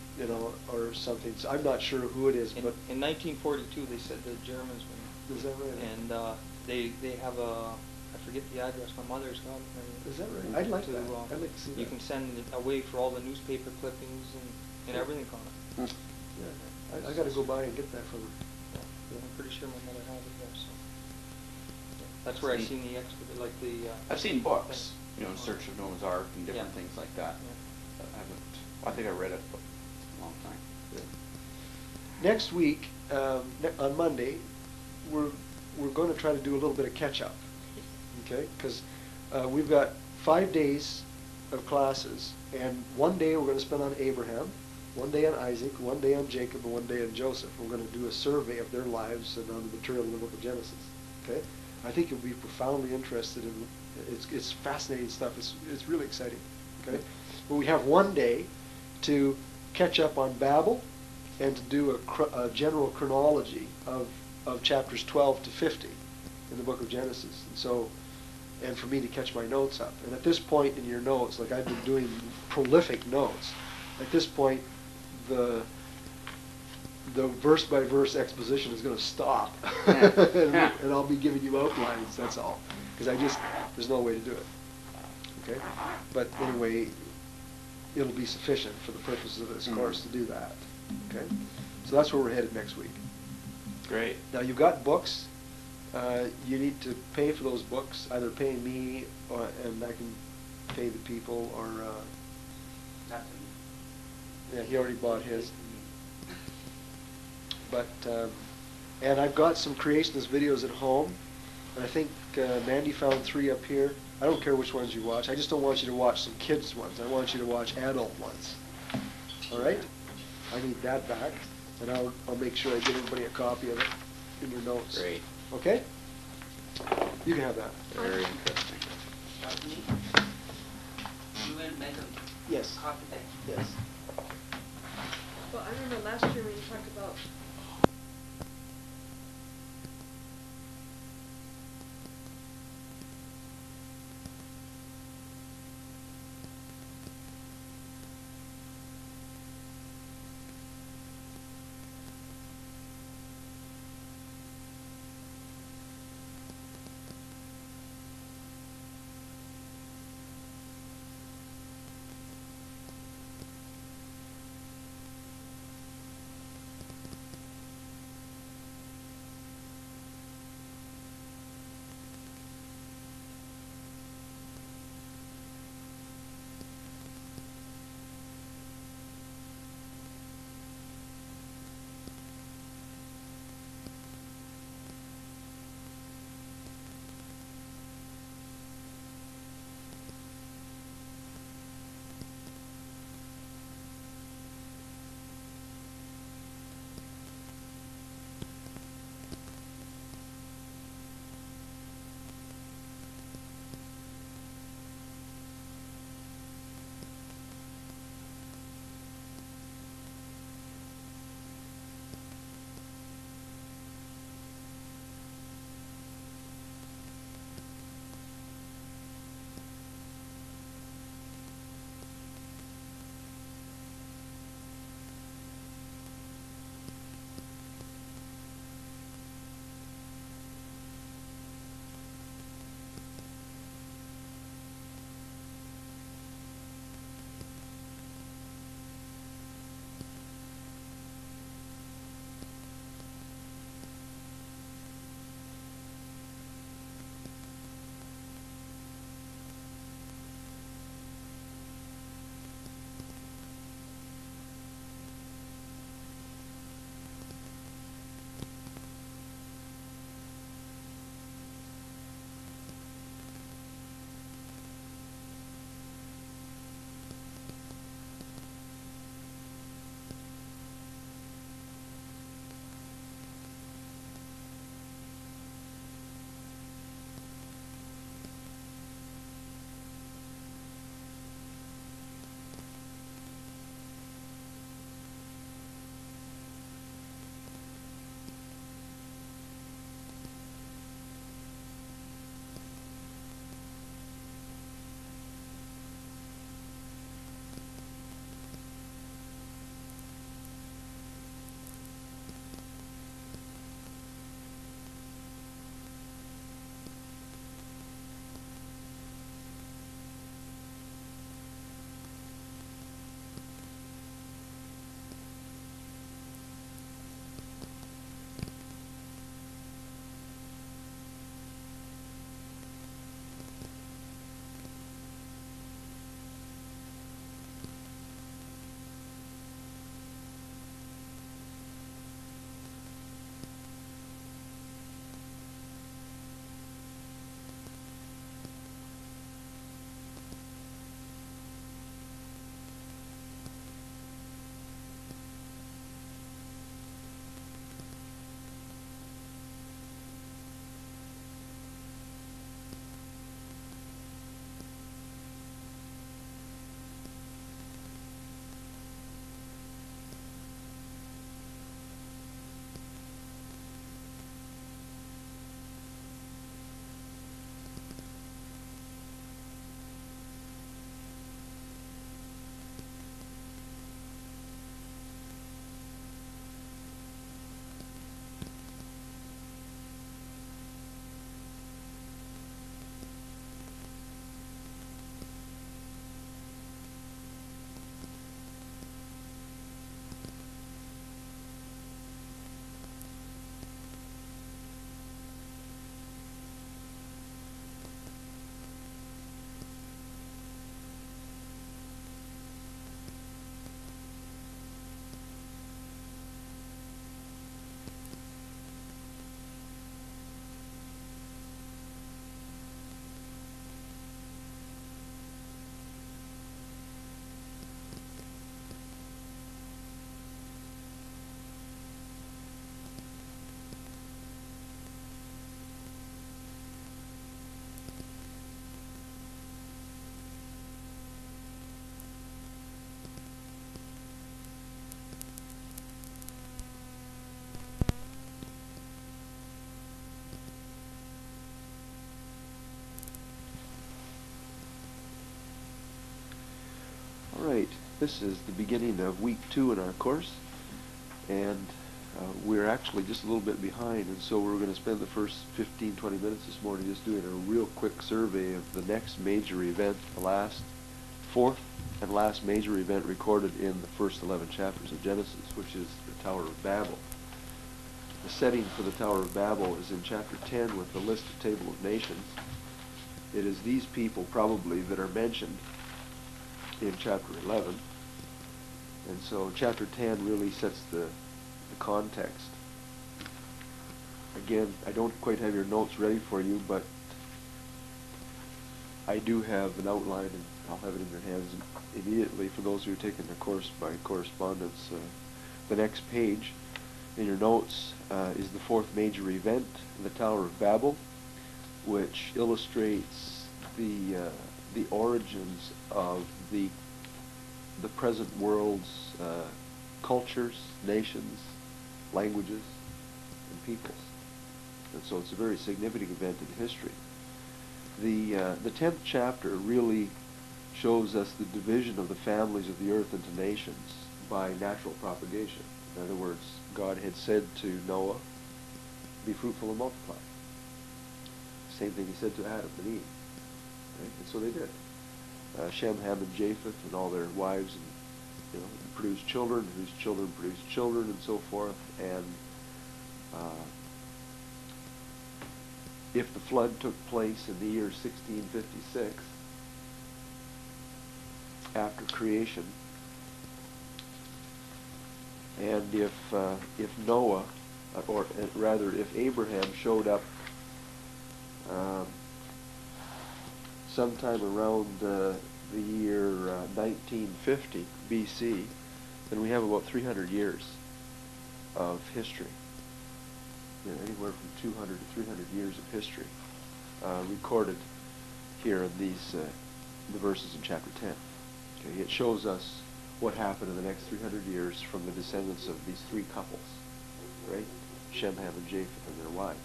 [SPEAKER 1] or something. So I'm not sure who it is, but
[SPEAKER 4] in 1942 they said the Germans were.
[SPEAKER 1] Is that right?
[SPEAKER 4] And they have I forget the address. My mother's got it.
[SPEAKER 1] Is that right? I'd like that. I'd like to see that.
[SPEAKER 4] You can send it away for all the newspaper clippings and everything on it.
[SPEAKER 1] Yeah, I got to go by and get that from her.
[SPEAKER 4] Yeah, I'm pretty sure my mother has it there. So that's where I've seen the expert, like the.
[SPEAKER 2] I've seen books, In Search of Noah's Ark and different things like that.
[SPEAKER 4] Yeah.
[SPEAKER 2] I think I read it, but a long time.
[SPEAKER 1] Yeah. Next week, on Monday, we're going to try to do a little bit of catch up. Okay, because we've got 5 days of classes, and one day we're going to spend on Abraham, one day on Isaac, one day on Jacob, and one day on Joseph. We're going to do a survey of their lives and on the material in the book of Genesis. Okay, I think you'll be profoundly interested in. It's fascinating stuff. It's really exciting. Okay, but we have one day to catch up on Babel and to do a general chronology of chapters 12 to 50 in the book of Genesis. And so. And for me to catch my notes up. And at this point in your notes, like I've been doing prolific notes, at this point, the verse by verse exposition is going to stop,
[SPEAKER 2] Yeah.
[SPEAKER 1] and I'll be giving you outlines. That's all, because there's no way to do it. Okay, but anyway, it'll be sufficient for the purposes of this course to do that. Okay, so that's where we're headed next week.
[SPEAKER 2] Great.
[SPEAKER 1] Now you've got books. You need to pay for those books. Either pay me, and I can pay the people, or
[SPEAKER 3] Not to me.
[SPEAKER 1] yeah, he already bought his. But and I've got some creationist videos at home, and I think Mandy found 3 up here. I don't care which ones you watch. I just don't want you to watch some kids ones. I want you to watch adult ones. All right? I need that back, and I'll make sure I give everybody a copy of it in your notes.
[SPEAKER 2] Great.
[SPEAKER 1] Okay? You can have that.
[SPEAKER 2] Very interesting.
[SPEAKER 3] Not to me. You will make a
[SPEAKER 1] Yes.
[SPEAKER 3] copy there.
[SPEAKER 1] Yes.
[SPEAKER 5] Well, I remember last year when you talked about
[SPEAKER 1] All right, this is the beginning of week 2 in our course, and we're actually just a little bit behind, and so we're going to spend the first 15-20 minutes this morning just doing a real quick survey of the next major event, the fourth and last major event recorded in the first 11 chapters of Genesis, which is the Tower of Babel. The setting for the Tower of Babel is in chapter 10 with the list of table of nations. It is these people probably that are mentioned in chapter 11, and so chapter 10 really sets the context. Again, I don't quite have your notes ready for you, but I do have an outline, and I'll have it in your hands immediately for those who are taking the course by correspondence. The next page in your notes is the fourth major event, the Tower of Babel, which illustrates the origins of the present world's cultures, nations, languages, and peoples. And so it's a very significant event in history. The 10th chapter really shows us the division of the families of the earth into nations by natural propagation. In other words, God had said to Noah, be fruitful and multiply. Same thing he said to Adam and Eve. Right? And so they did. Shem, Ham, and Japheth and all their wives, and produced children, whose children produced children, and so forth. And if the flood took place in the year 1656, after creation, and if Noah, or rather if Abraham showed up sometime around the year 1950 BC, then we have about 300 years of history. Anywhere from 200 to 300 years of history recorded here in the verses in chapter 10. Okay, it shows us what happened in the next 300 years from the descendants of these three couples, right? Shem, Ham, and Japheth and their wives.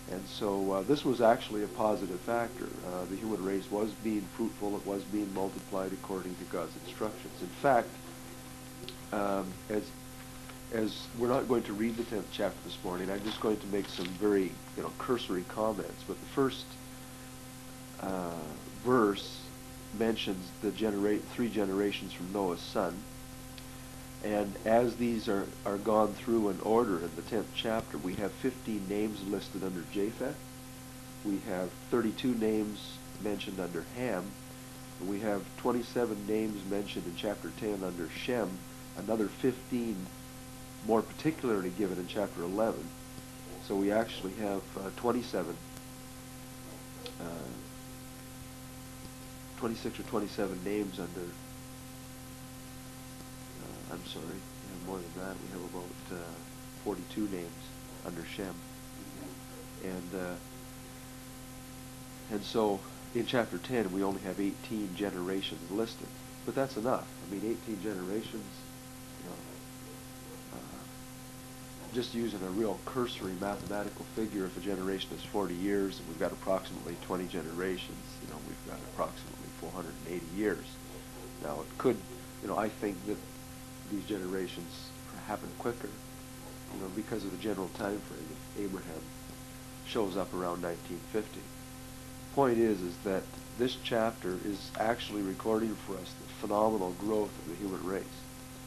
[SPEAKER 1] And so this was actually a positive factor. The human race was being fruitful, it was being multiplied according to God's instructions. In fact, as we're not going to read the 10th chapter this morning, I'm just going to make some very cursory comments. But the first verse mentions the three generations from Noah's son. And as these are gone through in order in the 10th chapter, we have 15 names listed under Japheth. We have 32 names mentioned under Ham. And we have 27 names mentioned in chapter 10 under Shem, another 15 more particularly given in chapter 11. So we actually have 26 or 27 names under, I'm sorry, we have more than that. We have about 42 names under Shem. And so in chapter 10 we only have 18 generations listed. But that's enough. I mean, 18 generations, just using a real cursory mathematical figure, if a generation is 40 years and we've got approximately 20 generations, we've got approximately 480 years. Now it could, I think that these generations happen quicker, because of the general time frame. If Abraham shows up around 1950. Point is that this chapter is actually recording for us the phenomenal growth of the human race.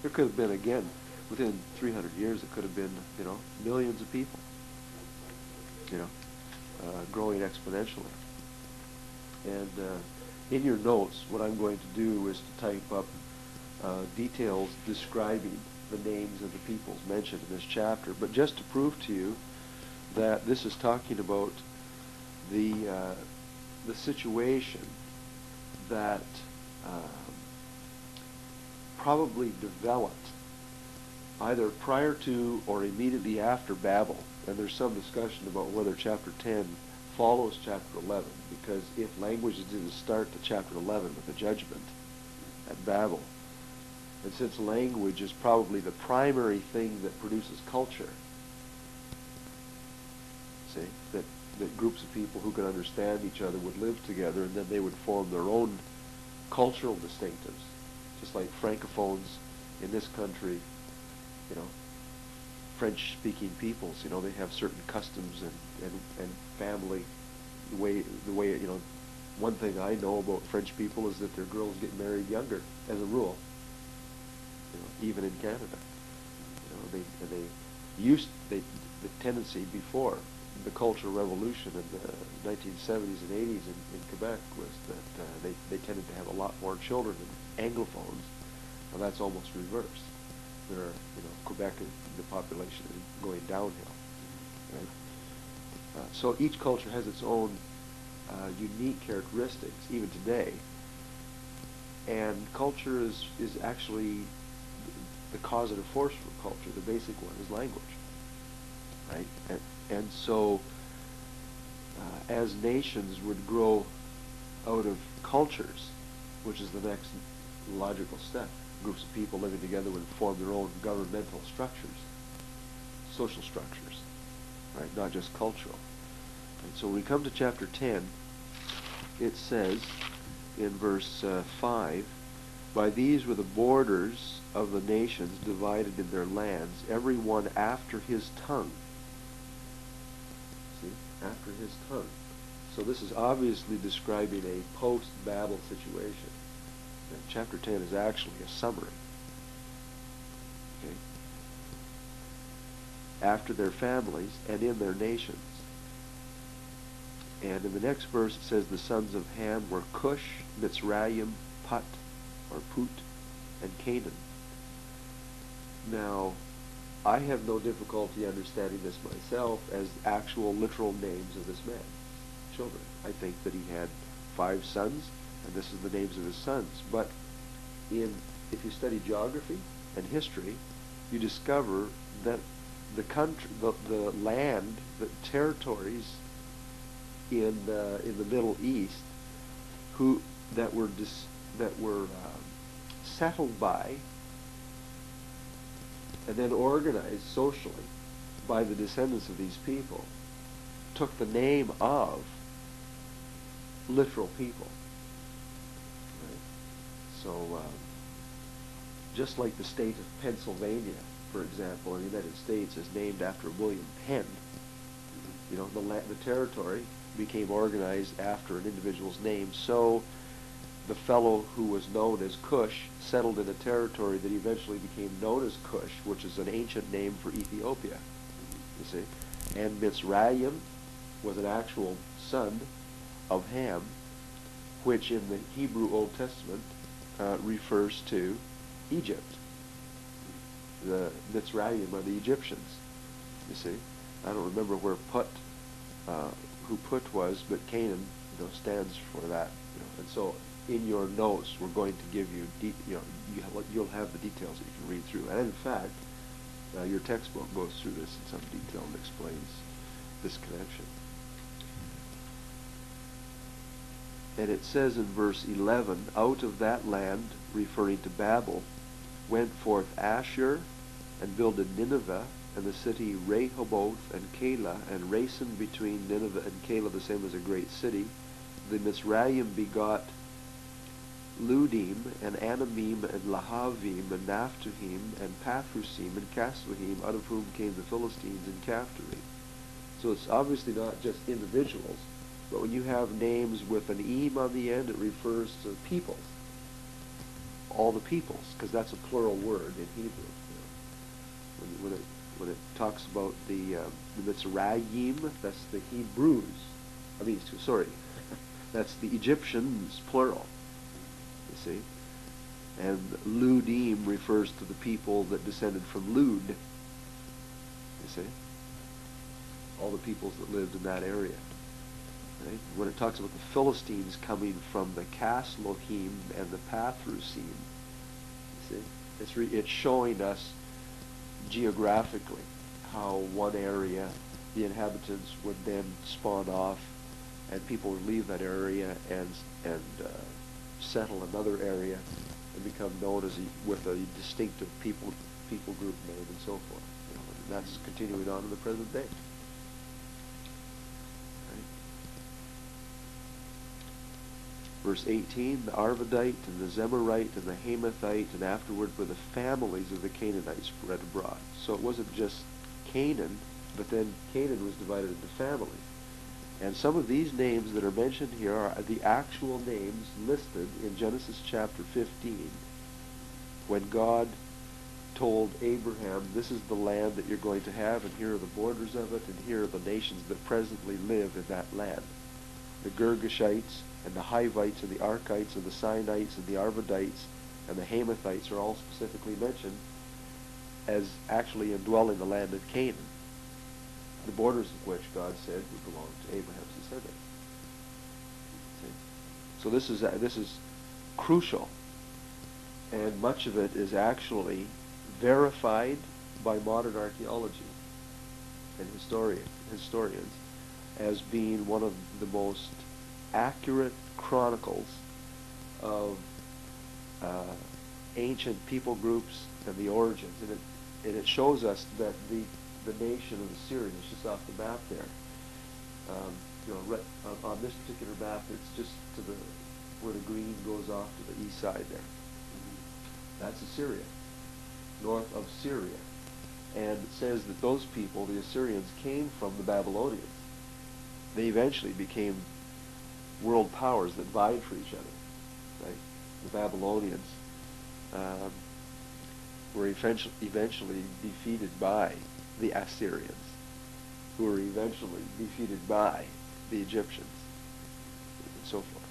[SPEAKER 1] There could have been, again, within 300 years, it could have been, millions of people, growing exponentially. And in your notes, what I'm going to do is to type up details describing the names of the peoples mentioned in this chapter. But just to prove to you that this is talking about the situation that probably developed either prior to or immediately after Babel. And there's some discussion about whether chapter 10 follows chapter 11, because if languages didn't start to chapter 11 with the judgment at Babel, and since language is probably the primary thing that produces culture, see, that groups of people who could understand each other would live together, and then they would form their own cultural distinctives. Just like Francophones in this country, French-speaking peoples, they have certain customs and family, the way, one thing I know about French people is that their girls get married younger, as a rule, even in Canada. The tendency before the Cultural Revolution in the 1970s and 80s in Quebec was that they tended to have a lot more children than Anglophones. Now that's almost reversed. Quebec, the population is going downhill. Right? So each culture has its own unique characteristics, even today. And culture is actually the causative force for culture. The basic one is language. Right? And so as nations would grow out of cultures, which is the next logical step, groups of people living together would form their own governmental structures, social structures, right? Not just cultural. And so when we come to chapter 10, it says in verse 5, "By these were the borders of the nations divided in their lands, every one after his tongue." See? After his tongue. So this is obviously describing a post-Babel situation. And chapter 10 is actually a summary. Okay? After their families and in their nations. And in the next verse it says the sons of Ham were Cush, Mitzrayim, Put, or Put, and Canaan. Now, I have no difficulty understanding this myself as actual literal names of this man, children. I think that he had 5 sons, and this is the names of his sons. But if you study geography and history, you discover that the country, the land, the territories in the Middle East, that were settled by and then organized socially by the descendants of these people, took the name of literal people. Right? So, just like the state of Pennsylvania, for example, in the United States, is named after William Penn. The territory became organized after an individual's name. So the fellow who was known as Cush settled in a territory that eventually became known as Cush, which is an ancient name for Ethiopia, you see. And Mitzrayim was an actual son of Ham, which in the Hebrew Old Testament refers to Egypt. The Mitzrayim are the Egyptians, you see. I don't remember where who Put was, but Canaan, stands for that. And so in your notes, we're going to give you, you'll have the details that you can read through. And in fact, your textbook goes through this in some detail and explains this connection. And it says in verse 11, "Out of that land," referring to Babel, "went forth Asher, and builded Nineveh, and the city Rehoboth and Calah, and Racin between Nineveh and Calah, the same as a great city. The Mizraim begot Ludim, and Anamim, and Lahavim, and Naphtuhim, and Pathrusim, and Casluhim, out of whom came the Philistines and Caphtorim." So it's obviously not just individuals, but when you have names with an "im" on the end, it refers to peoples. All the peoples, because that's a plural word in Hebrew. When it talks about the Mitzrayim, that's the Hebrews. That's the Egyptians, plural. You see? And Ludim refers to the people that descended from Lud. You see? All the peoples that lived in that area. Right? When it talks about the Philistines coming from the Caslohim and the Pathrusim, you see? It's showing us geographically how one area, the inhabitants would then spawn off, and people would leave that area and settle another area and become known with a distinctive people group name and so forth. And that's continuing on in the present day. Right? Verse 18, the Arvadite and the Zemarite and the Hamathite, and afterward were the families of the Canaanites spread abroad. So it wasn't just Canaan, but then Canaan was divided into families. And some of these names that are mentioned here are the actual names listed in Genesis chapter 15, when God told Abraham, this is the land that you're going to have, and here are the borders of it, and here are the nations that presently live in that land. The Girgashites, and the Hivites, and the Arkites, and the Sinites, and the Arvadites, and the Hamathites are all specifically mentioned as actually indwelling the land of Canaan, the borders of which God said would belong to Abraham's descendants. So this is crucial, and much of it is actually verified by modern archaeology and historians as being one of the most accurate chronicles of ancient people groups and the origins. And it shows us that the nation of Assyria is just off the map there. Right on this particular map, it's just to the where the green goes off to the east side there. That's Assyria, north of Syria. And it says that those people, the Assyrians, came from the Babylonians. They eventually became world powers that vied for each other. Right? The Babylonians were eventually defeated by the Assyrians, who were eventually defeated by the Egyptians, and so forth.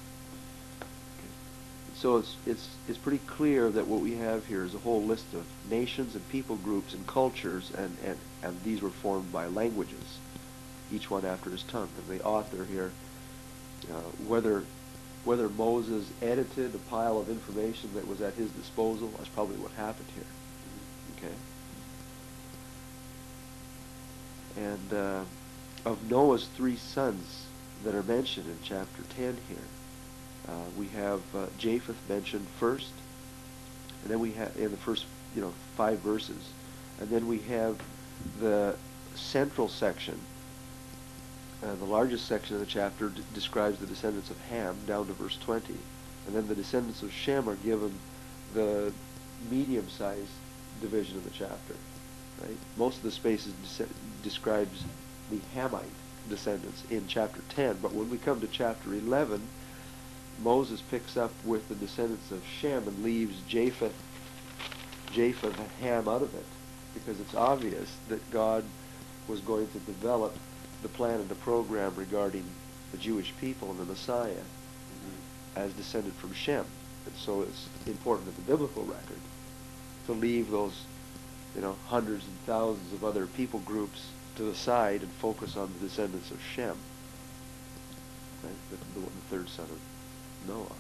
[SPEAKER 1] So it's pretty clear that what we have here is a whole list of nations and people groups and cultures, and these were formed by languages, each one after his tongue. And the author here, whether Moses edited a pile of information that was at his disposal, that's probably what happened here. Okay. And of Noah's 3 sons that are mentioned in chapter 10 here, we have Japheth mentioned first, and then we have in the first 5 verses, and then we have the central section. The largest section of the chapter describes the descendants of Ham down to verse 20, and then the descendants of Shem are given the medium-sized division of the chapter. Right? Most of the spaces describes the Hamite descendants in chapter 10, but when we come to chapter 11, Moses picks up with the descendants of Shem and leaves Japheth and Ham out of it, because it's obvious that God was going to develop the plan and the program regarding the Jewish people and the Messiah as descended from Shem. And so it's important in the biblical record to leave those hundreds and thousands of other people groups to the side and focus on the descendants of Shem, right? the third son of Noah.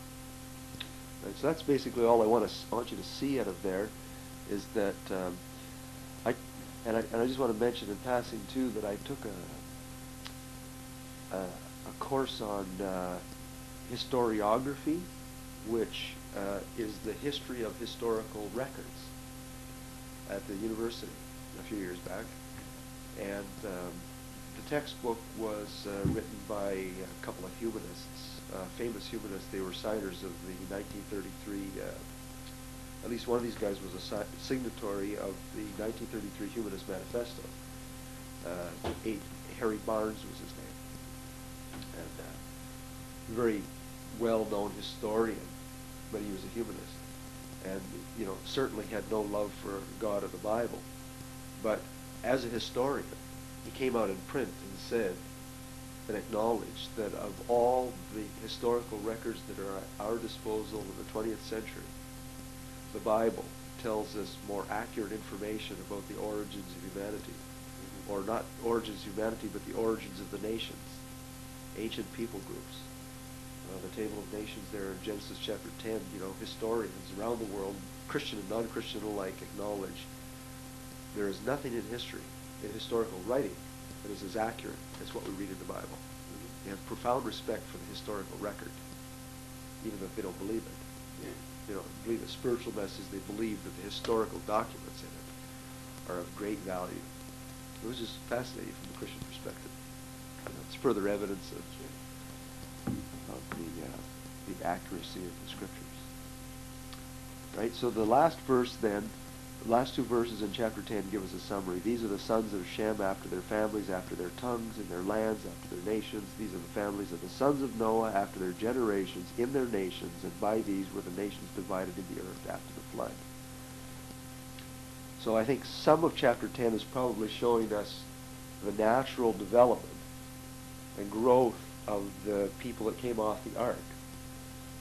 [SPEAKER 1] Right? So that's basically all I want you to see out of there, is that I just want to mention in passing too that I took a course on historiography, which is the history of historical records at the university a few years back. And the textbook was written by a couple of humanists, famous humanists. They were signers of the 1933, at least one of these guys was a signatory of the 1933 Humanist Manifesto. Harry Barnes was his name. And very well-known historian, but he was a humanist. And, certainly had no love for God or the Bible. But as a historian, he came out in print and said and acknowledged that of all the historical records that are at our disposal in the 20th century, the Bible tells us more accurate information about the origins of humanity. Or not origins of humanity, but the origins of the nations, ancient people groups. The Table of Nations there in Genesis chapter 10, historians around the world, Christian and non-Christian alike, acknowledge there is nothing in history, in historical writing, that is as accurate as what we read in the Bible. They have profound respect for the historical record, even if they don't believe it. They don't believe a spiritual message, they believe that the historical documents in it are of great value. It was just fascinating from the Christian perspective. It's further evidence of the accuracy of the Scriptures. Right? So the last verse then, the last two verses in chapter 10 give us a summary. These are the sons of Shem after their families, after their tongues, in their lands, after their nations. These are the families of the sons of Noah after their generations, in their nations, and by these were the nations divided in the earth after the flood. So I think some of chapter 10 is probably showing us the natural development and growth of the people that came off the ark.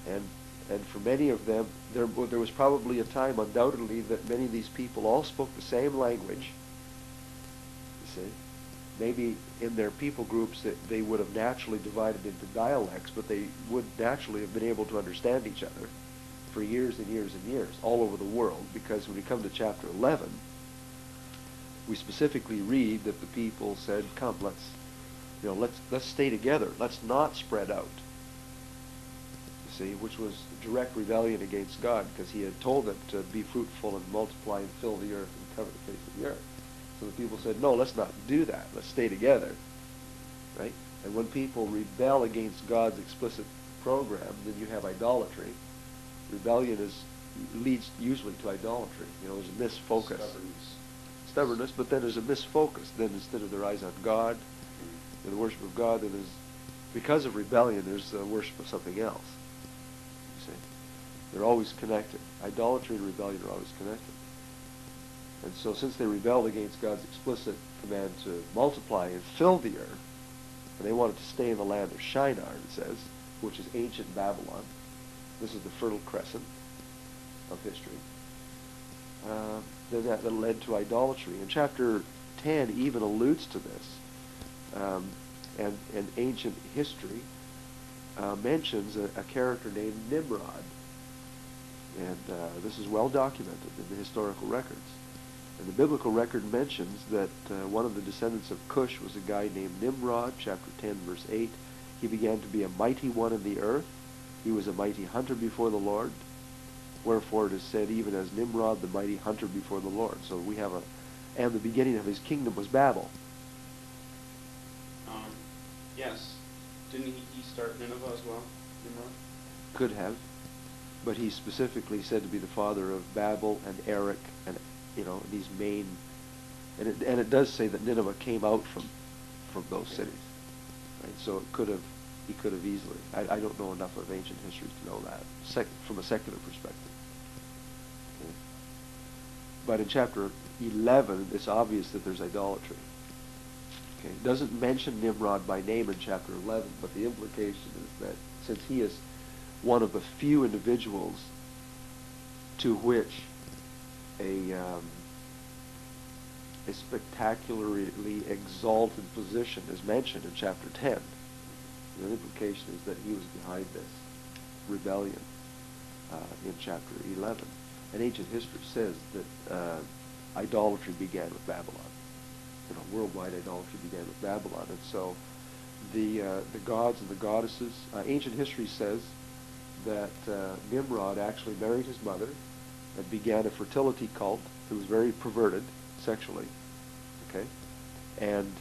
[SPEAKER 1] And for many of them, there was probably a time, undoubtedly, that many of these people all spoke the same language. You see? Maybe in their people groups that they would have naturally divided into dialects, but they would naturally have been able to understand each other for years and years and years, all over the world, because when we come to chapter 11, we specifically read that the people said, come, let's stay together. Let's not spread out. You see, which was direct rebellion against God, because he had told them to be fruitful and multiply and fill the earth and cover the face of the earth. So the people said, no, let's not do that. Let's stay together. Right? And when people rebel against God's explicit program, then you have idolatry. Rebellion leads usually to idolatry. There's a misfocus. Stubbornness, but then there's a misfocus. Then instead of their eyes on God and the worship of God, then because of rebellion, there's the worship of something else. You see? They're always connected. Idolatry and rebellion are always connected. And so since they rebelled against God's explicit command to multiply and fill the earth, and they wanted to stay in the land of Shinar, it says, which is ancient Babylon. This is the Fertile Crescent of history. Then that led to idolatry. And chapter 10 even alludes to this. And ancient history mentions a character named Nimrod. And this is well documented in the historical records. And the biblical record mentions that one of the descendants of Cush was a guy named Nimrod, chapter 10, verse 8. He began to be a mighty one in the earth. He was a mighty hunter before the Lord. Wherefore it is said, even as Nimrod, the mighty hunter before the Lord. So we have and the beginning of his kingdom was Babel.
[SPEAKER 2] Yes. Didn't he start Nineveh as well, Nimrod?
[SPEAKER 1] Could have. But he's specifically said to be the father of Babel and Erech and, these main... And it does say that Nineveh came out from those cities. Right? So he could have easily. I don't know enough of ancient history to know that, from a secular perspective. Okay. But in chapter 11, it's obvious that there's idolatry. Okay. It doesn't mention Nimrod by name in chapter 11, but the implication is that since he is one of the few individuals to which a spectacularly exalted position is mentioned in chapter 10, the implication is that he was behind this rebellion in chapter 11. And ancient history says that idolatry began with Babylon. Worldwide idolatry began with Babylon. And so the gods and the goddesses, ancient history says that Nimrod actually married his mother and began a fertility cult. It was very perverted sexually. Okay? And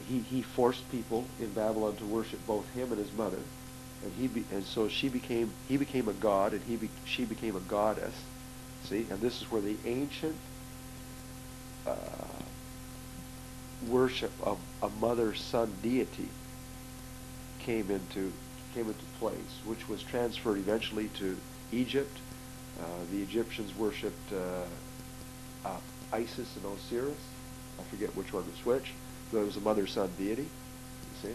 [SPEAKER 1] he forced people in Babylon to worship both him and his mother, and so he became a god, and she became a goddess. See, and this is where the ancient worship of a mother-son deity came into place, which was transferred eventually to Egypt. The Egyptians worshipped Isis and Osiris. I forget which one was which. But it was a mother-son deity, you see,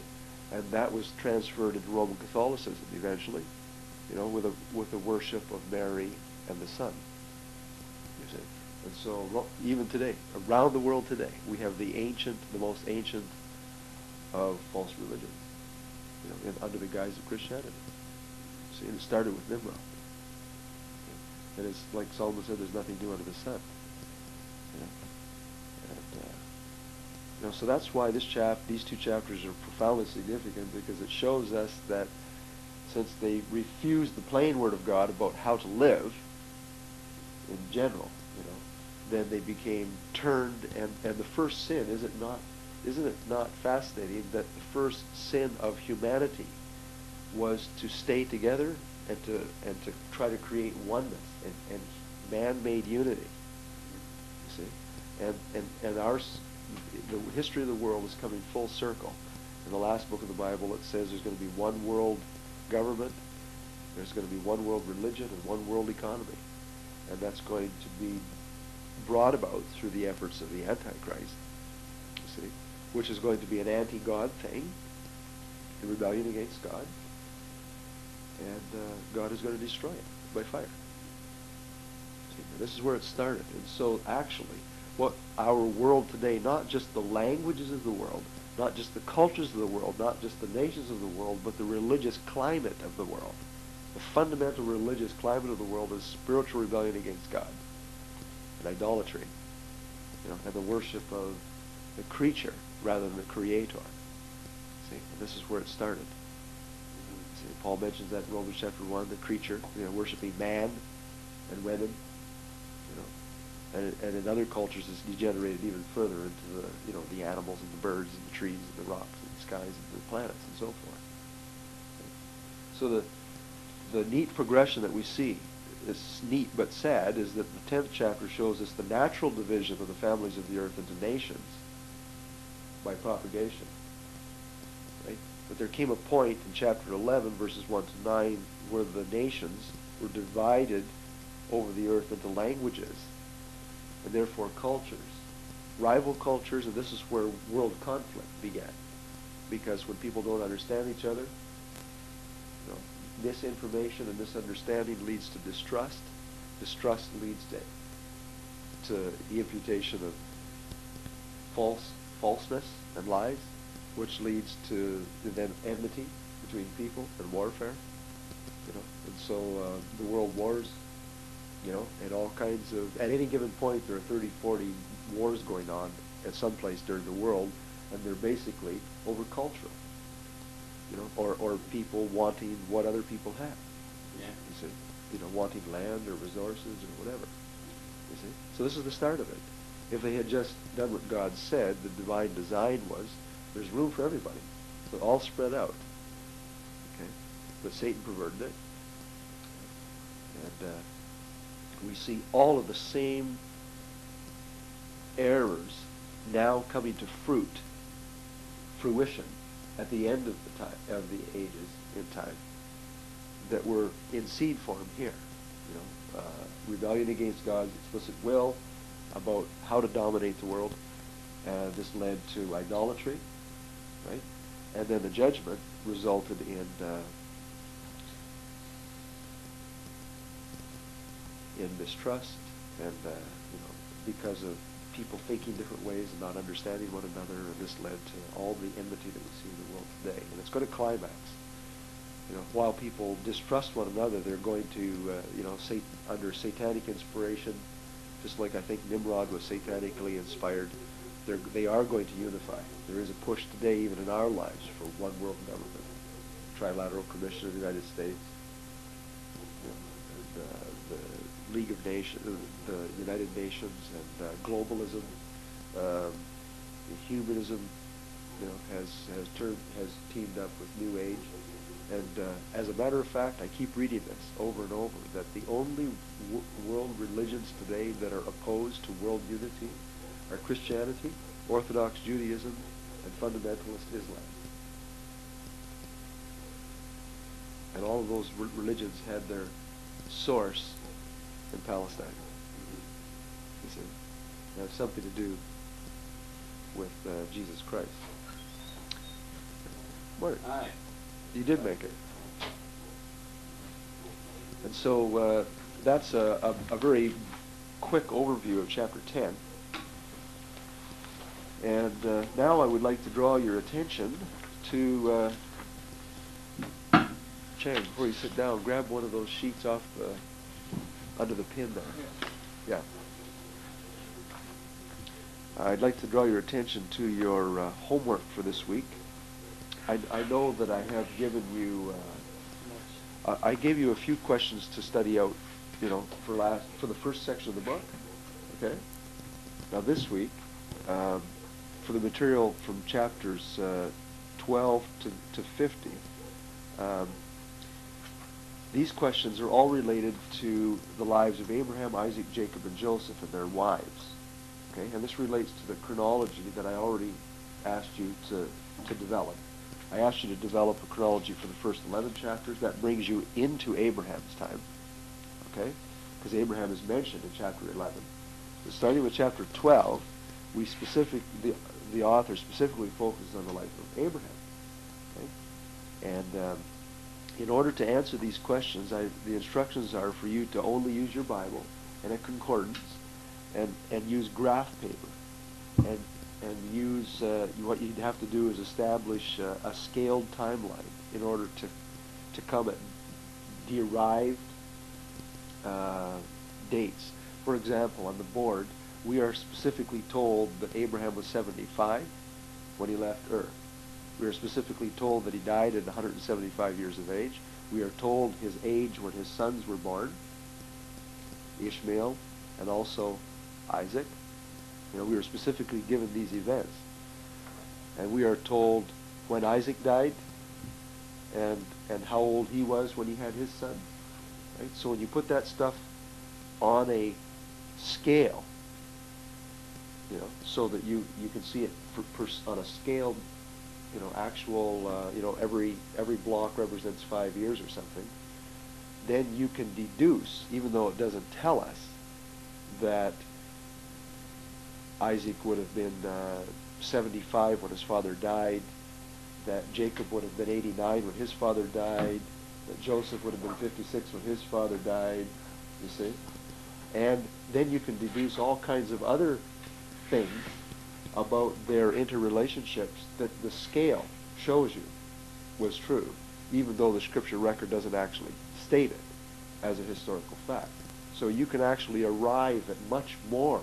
[SPEAKER 1] and that was transferred into Roman Catholicism eventually, with the worship of Mary and the Son. You see, and so even today, around the world today, we have the most ancient of false religions, under the guise of Christianity. See, and it started with Nimrod. And it's like Solomon said, there's nothing new under the sun. So that's why these two chapters are profoundly significant, because it shows us that since they refused the plain word of God about how to live in general, then they became turned, and the first sin, is it not? isn't it not fascinating that the first sin of humanity was to stay together and to try to create oneness and man-made unity? You see, and the history of the world is coming full circle. In the last book of the Bible, it says there's going to be one world government, there's going to be one world religion, and one world economy, and that's going to be brought about through the efforts of the Antichrist. You see, which is going to be an anti-God thing, a rebellion against God, and God is going to destroy it by fire. See, this is where it started. And so actually, what our world today, not just the languages of the world, not just the cultures of the world, not just the nations of the world, but the religious climate of the world. The fundamental religious climate of the world is spiritual rebellion against God and idolatry, and the worship of the creature rather than the creator. See, and this is where it started. See, Paul mentions that in Romans chapter 1, the creature, worshiping man and women, and in other cultures it's degenerated even further into the animals and the birds and the trees and the rocks and the skies and the planets and so forth. So the neat progression that we see, is neat but sad, is that the 10th chapter shows us the natural division of the families of the earth into nations by propagation. Right? But there came a point in chapter 11, verses 1 to 9, where the nations were divided over the earth into languages, and therefore cultures, rival cultures, and this is where world conflict began. Because when people don't understand each other, misinformation and misunderstanding leads to distrust. Distrust leads to the imputation of falseness and lies, which leads to then enmity between people and warfare. And so the world wars, and all kinds of, at any given point there are 30, 40 wars going on at some place during the world, and they're basically over cultural, or people wanting what other people have.
[SPEAKER 2] Yeah.
[SPEAKER 1] You see, wanting land or resources or whatever. You see, so this is the start of it. If they had just done what God said, the divine design was, there's room for everybody, so all spread out. Okay, but Satan perverted it, and we see all of the same errors now coming to fruition at the end of the time of the ages in time that were in seed form here. Rebellion against God's explicit will about how to dominate the world. This led to idolatry, right? And then the judgment resulted in mistrust, and because of people thinking different ways and not understanding one another, and this led to all the enmity that we see in the world today. And it's going to climax. While people distrust one another, they're going to, under satanic inspiration, just like I think Nimrod was satanically inspired, they are going to unify. There is a push today, even in our lives, for one world government, Trilateral Commission of the United States, the League of Nations, the United Nations, and globalism, humanism, has teamed up with New Age, and as a matter of fact, I keep reading this over and over, that the only world religions today that are opposed to world unity are Christianity, Orthodox Judaism, and fundamentalist Islam. And all of those religions had their source in Palestine. You see, it has something to do with Jesus Christ. Morning.
[SPEAKER 2] Hi.
[SPEAKER 1] You did make it. And so that's a very quick overview of chapter 10. And now I would like to draw your attention to Chang, before you sit down, grab one of those sheets off under the pin there. Yeah. I'd like to draw your attention to your homework for this week. I know that I have given you, I gave you a few questions to study out, for the first section of the book. Okay? Now this week, for the material from chapters 12 to 50, these questions are all related to the lives of Abraham, Isaac, Jacob, and Joseph and their wives. Okay, and this relates to the chronology that I already asked you to develop. I asked you to develop a chronology for the first 11 chapters. That brings you into Abraham's time, okay? Because Abraham is mentioned in chapter 11. So starting with chapter 12, the author specifically focuses on the life of Abraham, okay? And in order to answer these questions, the instructions are for you to only use your Bible and a concordance, and use graph paper, and use what you'd have to do is establish a scaled timeline in order to come at derived dates. For example, on the board, we are specifically told that Abraham was 75 when he left Ur. We are specifically told that he died at 175 years of age. We are told his age when his sons were born, Ishmael and also Isaac. You know, we are specifically given these events. And we are told when Isaac died and how old he was when he had his son. Right? So when you put that stuff on a scale, you know, so that you can see it on a scaled, you know, actual, you know, every block represents 5 years or something, then you can deduce, even though it doesn't tell us, that Isaac would have been 75 when his father died, that Jacob would have been 89 when his father died, that Joseph would have been 56 when his father died, you see? And then you can deduce all kinds of other things about their interrelationships that the scale shows you was true, even though the scripture record doesn't actually state it as a historical fact. So you can actually arrive at much more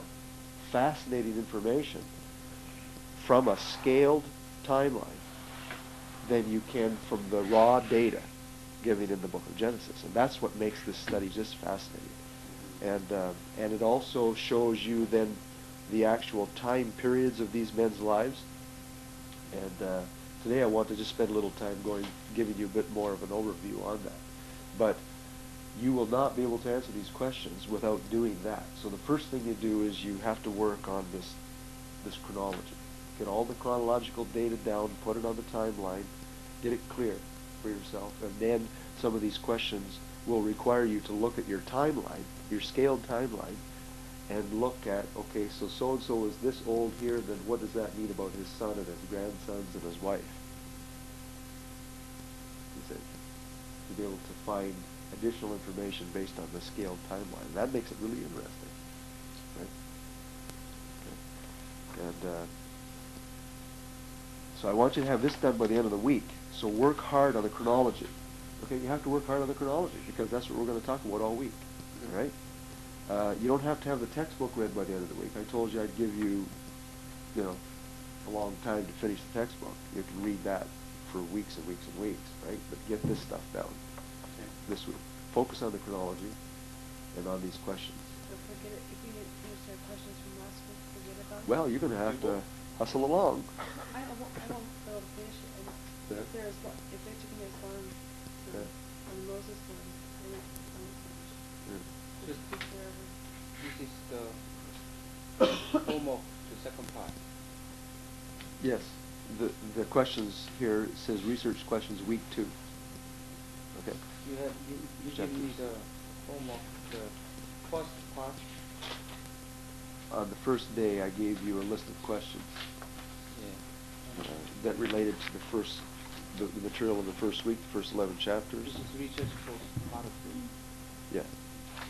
[SPEAKER 1] fascinating information from a scaled timeline than you can from the raw data given in the book of Genesis. And that's what makes this study just fascinating. And it also shows you then the actual time periods of these men's lives. And today I want to just spend a little time giving you a bit more of an overview on that. But you will not be able to answer these questions without doing that. So the first thing you do is you have to work on this chronology. Get all the chronological data down, put it on the timeline, get it clear for yourself, and then some of these questions will require you to look at your timeline, your scaled timeline, and look at, okay, so so-and-so was this old here, then what does that mean about his son and his grandsons and his wife? You see, to be able to find additional information based on the scaled timeline. That makes it really interesting, right? Okay. And so I want you to have this done by the end of the week. So work hard on the chronology. Okay, you have to work hard on the chronology because that's what we're going to talk about all week, all right? You don't have to have the textbook read by the end of the week. I told you I'd give you, you know, a long time to finish the textbook. You can read that for weeks and weeks and weeks, right? But get this stuff down this week. Focus on the chronology and on these questions.
[SPEAKER 5] So forget it. If you didn't finish our questions from last week, forget about it.
[SPEAKER 1] Well, you're going to have to hustle along.
[SPEAKER 5] I won't be able to finish it. And
[SPEAKER 1] Yeah.
[SPEAKER 5] if they're taking this one, on Moses one, I won't finish.
[SPEAKER 4] Just
[SPEAKER 5] Take care of it.
[SPEAKER 4] this is the homework, the second part.
[SPEAKER 1] Yes. The questions here, it says research questions week 2. Okay.
[SPEAKER 4] You give me the homework, the first part.
[SPEAKER 1] On the first day, I gave you a list of questions
[SPEAKER 4] Yeah.
[SPEAKER 1] that related to the material in the first week, the first 11 chapters.
[SPEAKER 4] This is research for part of it.
[SPEAKER 1] Yeah,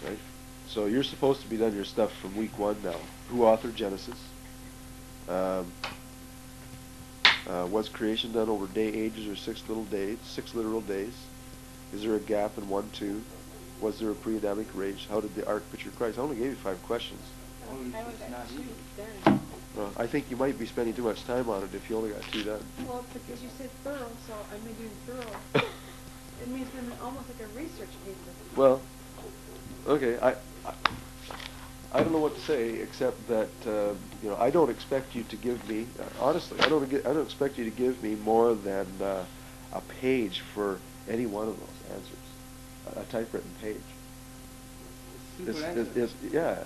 [SPEAKER 1] right? So you're supposed to be done your stuff from week 1 now. Who authored Genesis? Was creation done over day ages or 6 literal days? Is there a gap in 1, 2? Was there a pre-Adamic age? How did the ark picture Christ? I only gave you 5 questions.
[SPEAKER 4] Oh,
[SPEAKER 5] I only
[SPEAKER 4] it's
[SPEAKER 5] got
[SPEAKER 4] not
[SPEAKER 5] 2
[SPEAKER 4] easy.
[SPEAKER 5] done.
[SPEAKER 1] Well, I think you might be spending too much time on it if you only got 2 done.
[SPEAKER 5] Well, because you said thorough, so I'm doing thorough. It means I'm almost like a research paper.
[SPEAKER 1] Well, okay, I don't know what to say except that I don't expect you to give me honestly. I don't expect you to give me more than a page for any one of those answers, a typewritten page.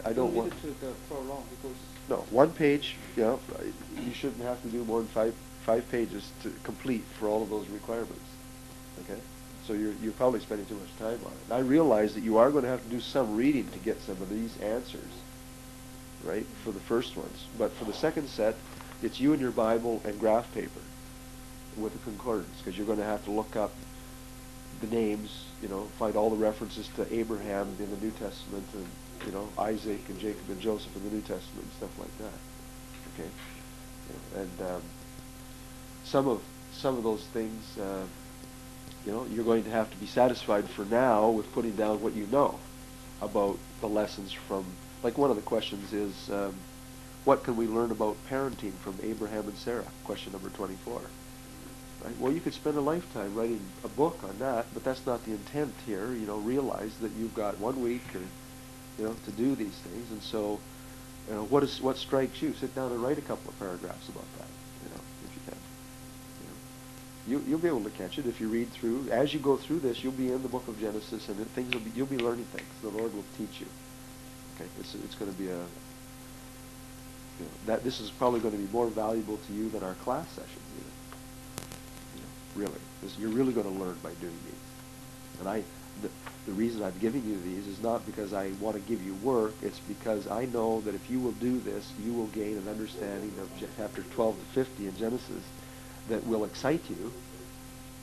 [SPEAKER 1] I don't want
[SPEAKER 4] to prolong because
[SPEAKER 1] no 1 page. You shouldn't have to do more than five pages to complete for all of those requirements. Okay, so you're probably spending too much time on it. And I realize that you are going to have to do some reading to get some of these answers, right? For the first ones, but for the second set, it's you and your Bible and graph paper with a concordance, because you're going to have to look up the names, find all the references to Abraham in the New Testament, and Isaac and Jacob and Joseph in the New Testament, and stuff like that. Okay, and some of those things, you're going to have to be satisfied for now with putting down what you know about the lessons from. Like one of the questions is, what can we learn about parenting from Abraham and Sarah? Question number 24. Right? Well, you could spend a lifetime writing a book on that, but that's not the intent here. Realize that you've got 1 week to do these things, and so what strikes you? Sit down and write a couple of paragraphs about that, if you can. You'll be able to catch it if you read through. As you go through this, you'll be in the book of Genesis, and you'll be learning things. The Lord will teach you. Okay, it's going to be this is probably going to be more valuable to you than our class sessions even. Really, you're really going to learn by doing these. And the reason I'm giving you these is not because I want to give you work. It's because I know that if you will do this, you will gain an understanding of chapters 12 to 50 in Genesis that will excite you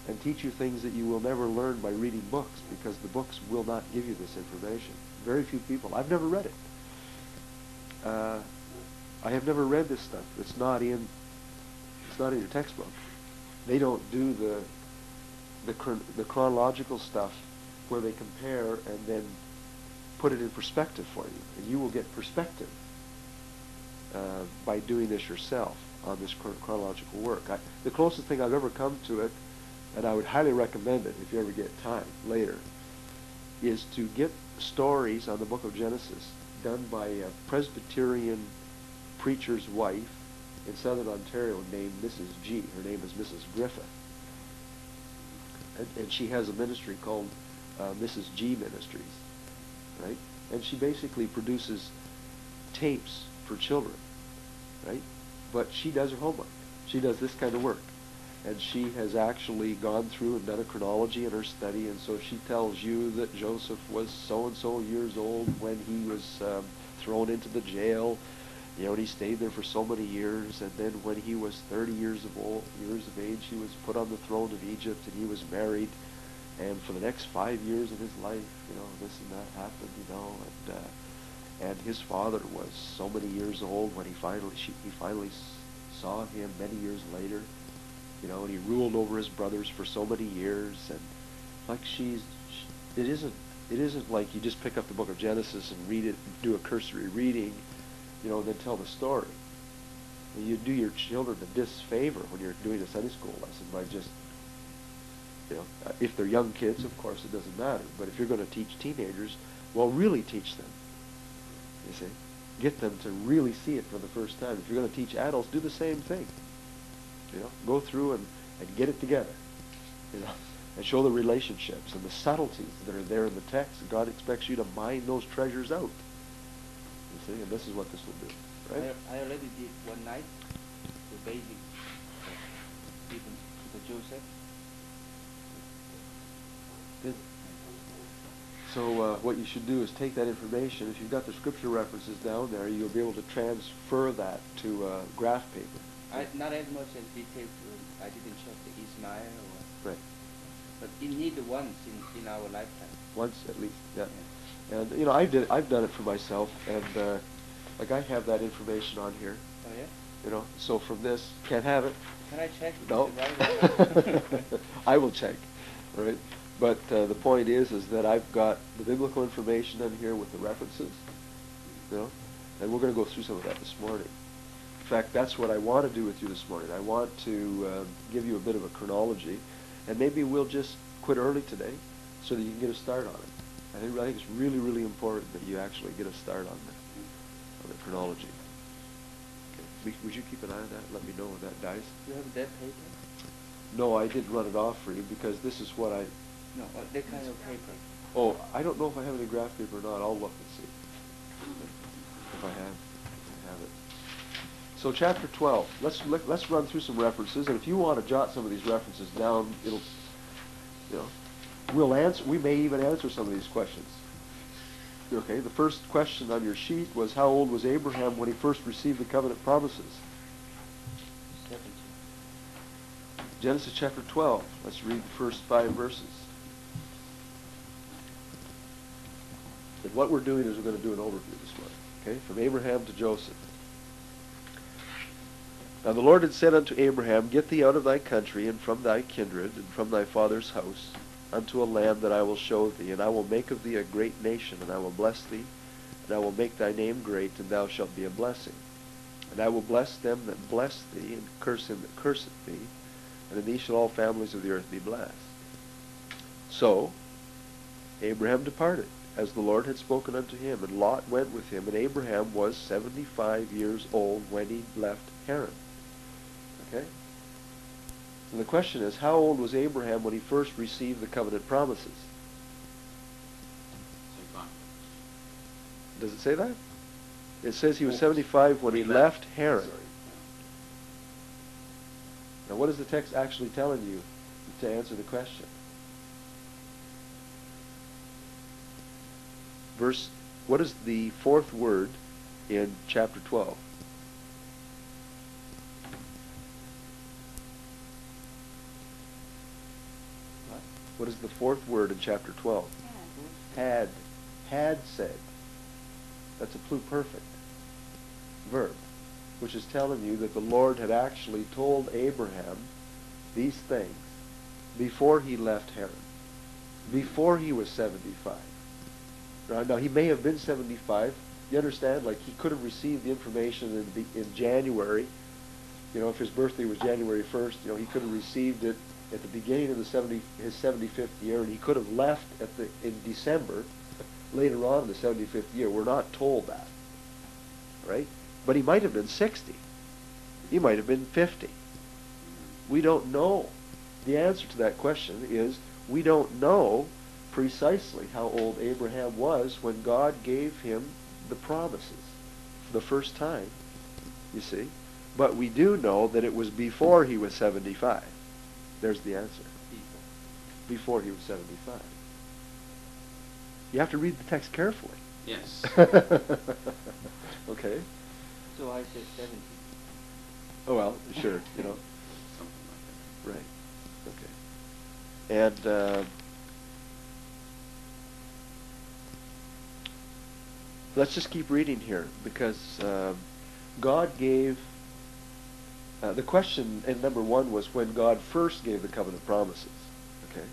[SPEAKER 1] and teach you things that you will never learn by reading books, because the books will not give you this information. Very few people. I've never read it. I have never read this stuff. It's not in your textbook. They don't do the chronological stuff where they compare and then put it in perspective for you, and you will get perspective by doing this yourself on this chronological work. The closest thing I've ever come to it, and I would highly recommend it if you ever get time later, is to get stories on the book of Genesis done by a Presbyterian preacher's wife in southern Ontario named Mrs. G. Her name is Mrs. Griffith. And she has a ministry called Mrs. G Ministries, right? And she basically produces tapes for children, right? But she does her homework. She does this kind of work. And she has actually gone through and done a chronology in her study, and so she tells you that Joseph was so-and-so years old when he was thrown into the jail, and he stayed there for so many years, and then when he was 30 years of age, he was put on the throne of Egypt, and he was married, and for the next 5 years of his life, this and that happened, and his father was so many years old when he finally saw him many years later, and he ruled over his brothers for so many years, and like it isn't like you just pick up the book of Genesis and read it, do a cursory reading, and then tell the story. And you do your children a disfavor when you're doing a Sunday school lesson by just, if they're young kids, of course it doesn't matter. But if you're going to teach teenagers, well, really teach them. You see, get them to really see it for the first time. If you're going to teach adults, do the same thing. Go through and get it together. And show the relationships and the subtleties that are there in the text. God expects you to mine those treasures out. You see, and this is what this will do, right?
[SPEAKER 3] I already did one night the basic even to the Joseph.
[SPEAKER 1] Good. So what you should do is take that information. If you've got the scripture references down there, you'll be able to transfer that to graph paper.
[SPEAKER 3] Not as much as detail. I didn't check the Ismail.
[SPEAKER 1] Right.
[SPEAKER 3] But you need it once in our lifetime.
[SPEAKER 1] Once at least, yeah. And I've done it for myself, and like I have that information on here.
[SPEAKER 3] Oh yeah.
[SPEAKER 1] So from this, can't have it.
[SPEAKER 3] Can I check?
[SPEAKER 1] No. I will check. All right. But the point is that I've got the biblical information in here with the references. And we're going to go through some of that this morning. In fact, that's what I want to do with you this morning. I want to give you a bit of a chronology, and maybe we'll just quit early today so that you can get a start on it. I think it's really, really important that you actually get a start on that.
[SPEAKER 6] on the chronology. Okay. Would you keep an eye on that? Let me know when that dies.
[SPEAKER 4] You have that paper?
[SPEAKER 6] No, I didn't run it off for you because this is what I...
[SPEAKER 4] No, that kind of paper.
[SPEAKER 6] Oh, I don't know if I have any graph paper or not. I'll look and see if I have it. So chapter 12. Let's run through some references, and if you want to jot some of these references down, it'll, you know, we'll answer. We may even answer some of these questions. Okay. The first question on your sheet was, how old was Abraham when he first received the covenant promises?
[SPEAKER 4] 17.
[SPEAKER 6] Genesis chapter 12. Let's read the first 5 verses. And what we're doing is we're going to do an overview this morning. Okay, from Abraham to Joseph. Now the Lord had said unto Abraham, Get thee out of thy country, and from thy kindred, and from thy father's house, unto a land that I will show thee, and I will make of thee a great nation, and I will bless thee, and I will make thy name great, and thou shalt be a blessing. And I will bless them that bless thee, and curse him that curseth thee, and in thee shall all families of the earth be blessed. So Abraham departed, as the Lord had spoken unto him, and Lot went with him, and Abraham was 75 years old when he left Haran. Okay? So the question is, how old was Abraham when he first received the covenant promises? Does it say that? It says he was 75 when he left Haran.
[SPEAKER 2] Sorry.
[SPEAKER 6] Now what is the text actually telling you to answer the question? What is the fourth word in chapter 12? What is the fourth word in chapter 12? Had. Had said. That's a pluperfect verb, which is telling you that the Lord had actually told Abraham these things before he left Haran, before he was 75. Now he may have been 75. You understand? Like, he could have received the information in January. You know, if his birthday was January 1st, you know, he could have received it at the beginning of his 75th year, and he could have left in December, later on in the 75th year. We're not told that, right? But he might have been 60. He might have been 50. We don't know. The answer to that question is we don't know precisely how old Abraham was when God gave him the promises the first time, you see. But we do know that it was before he was 75. There's the answer. Before he was 75. You have to read the text carefully.
[SPEAKER 2] Yes.
[SPEAKER 6] Okay.
[SPEAKER 4] So I said 17.
[SPEAKER 6] Oh, well, sure, you know.
[SPEAKER 2] Something like
[SPEAKER 6] Right. Okay. And let's just keep reading here, because God gave the question in number 1 was when God first gave the covenant promises. Okay,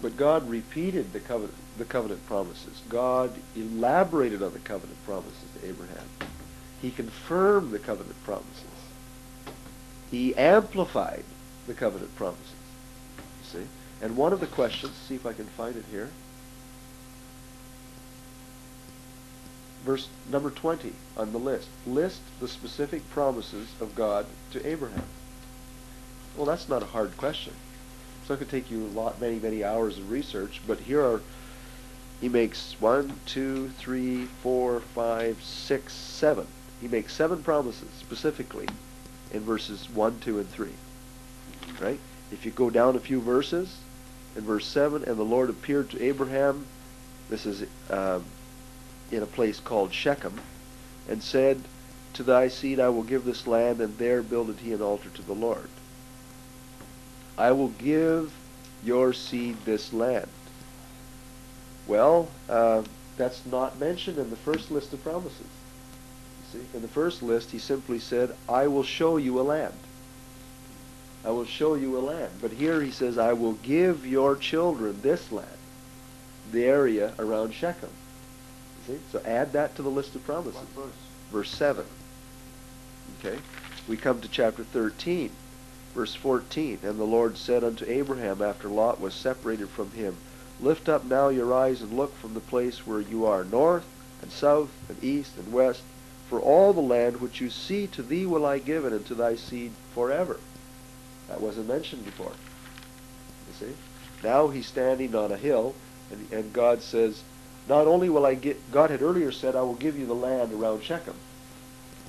[SPEAKER 6] but God repeated the covenant promises. God elaborated on the covenant promises to Abraham. He confirmed the covenant promises. He amplified the covenant promises. You see, and one of the questions, see if I can find it here. Verse number 20 on the list. List the specific promises of God to Abraham. Well, that's not a hard question. It's not going to take you many hours of research, but he makes 1, 2, 3, 4, 5, 6, 7. He makes 7 promises specifically in verses 1, 2, and 3. Right? If you go down a few verses, in verse 7, and the Lord appeared to Abraham, this is in a place called Shechem, and said, To thy seed I will give this land, and there builded he an altar to the Lord. I will give your seed this land. Well, that's not mentioned in the first list of promises. See, in the first list he simply said, I will show you a land. I will show you a land. But here he says, I will give your children this land, the area around Shechem. See? So add that to the list of promises.
[SPEAKER 3] What verse?
[SPEAKER 6] Verse 7. Okay. We come to chapter 13, verse 14. And the Lord said unto Abraham after Lot was separated from him, Lift up now your eyes and look from the place where you are, north and south and east and west. For all the land which you see, to thee will I give it, and to thy seed forever. That wasn't mentioned before. You see? Now he's standing on a hill, and God says, not only will I get, God had earlier said, I will give you the land around Shechem.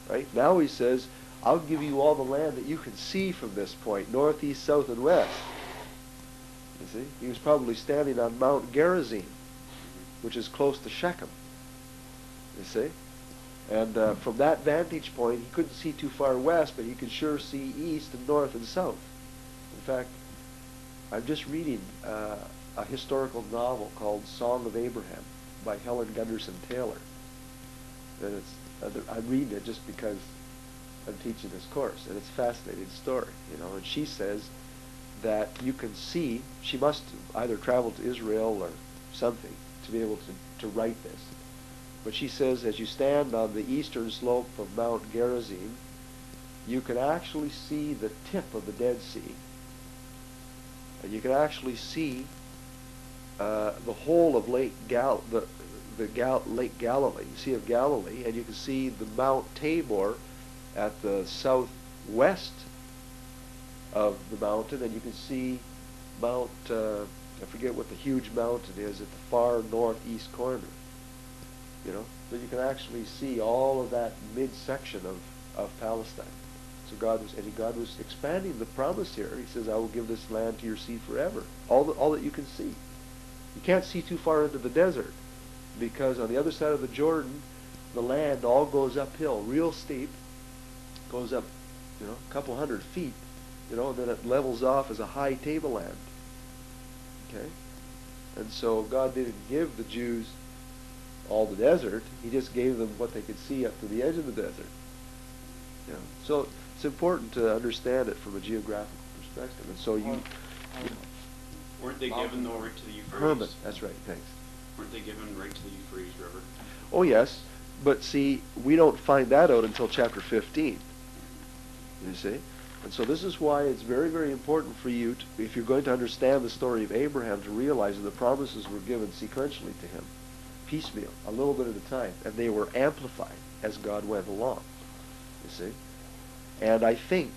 [SPEAKER 6] Right? Now he says, I'll give you all the land that you can see from this point, north, east, south, and west. You see? He was probably standing on Mount Gerizim, which is close to Shechem. You see? And from that vantage point, he couldn't see too far west, but he could sure see east and north and south. In fact, I'm just reading a historical novel called Song of Abraham by Helen Gunderson Taylor. And I'm reading it just because I'm teaching this course, and it's a fascinating story, you know. And she says that you can see, she must have either traveled to Israel or something to be able to write this. But she says, as you stand on the eastern slope of Mount Gerizim, you can actually see the tip of the Dead Sea. And you can actually see the whole of Lake Galilee, Sea of Galilee, and you can see the Mount Tabor at the southwest of the mountain, and you can see Mount, I forget what the huge mountain is, at the far northeast corner. You know, so you can actually see all of that midsection of Palestine. So God was expanding the promise here. He says, I will give this land to your seed forever. All that you can see. You can't see too far into the desert, because on the other side of the Jordan, the land all goes uphill, real steep, goes up, you know, a couple hundred feet, you know, and then it levels off as a high tableland. Okay? And so God didn't give the Jews all the desert. He just gave them what they could see up to the edge of the desert. You know, so it's important to understand it from a geographical perspective. And so you
[SPEAKER 2] weren't they given though right to the Euphrates?
[SPEAKER 6] Hermon, that's right, thanks.
[SPEAKER 2] Weren't they given right to the Euphrates River?
[SPEAKER 6] Oh yes, but see, we don't find that out until chapter 15. You see? And so this is why it's very, very important for you, to, if you're going to understand the story of Abraham, to realize that the promises were given sequentially to him, piecemeal, a little bit at a time, and they were amplified as God went along. You see? And I think,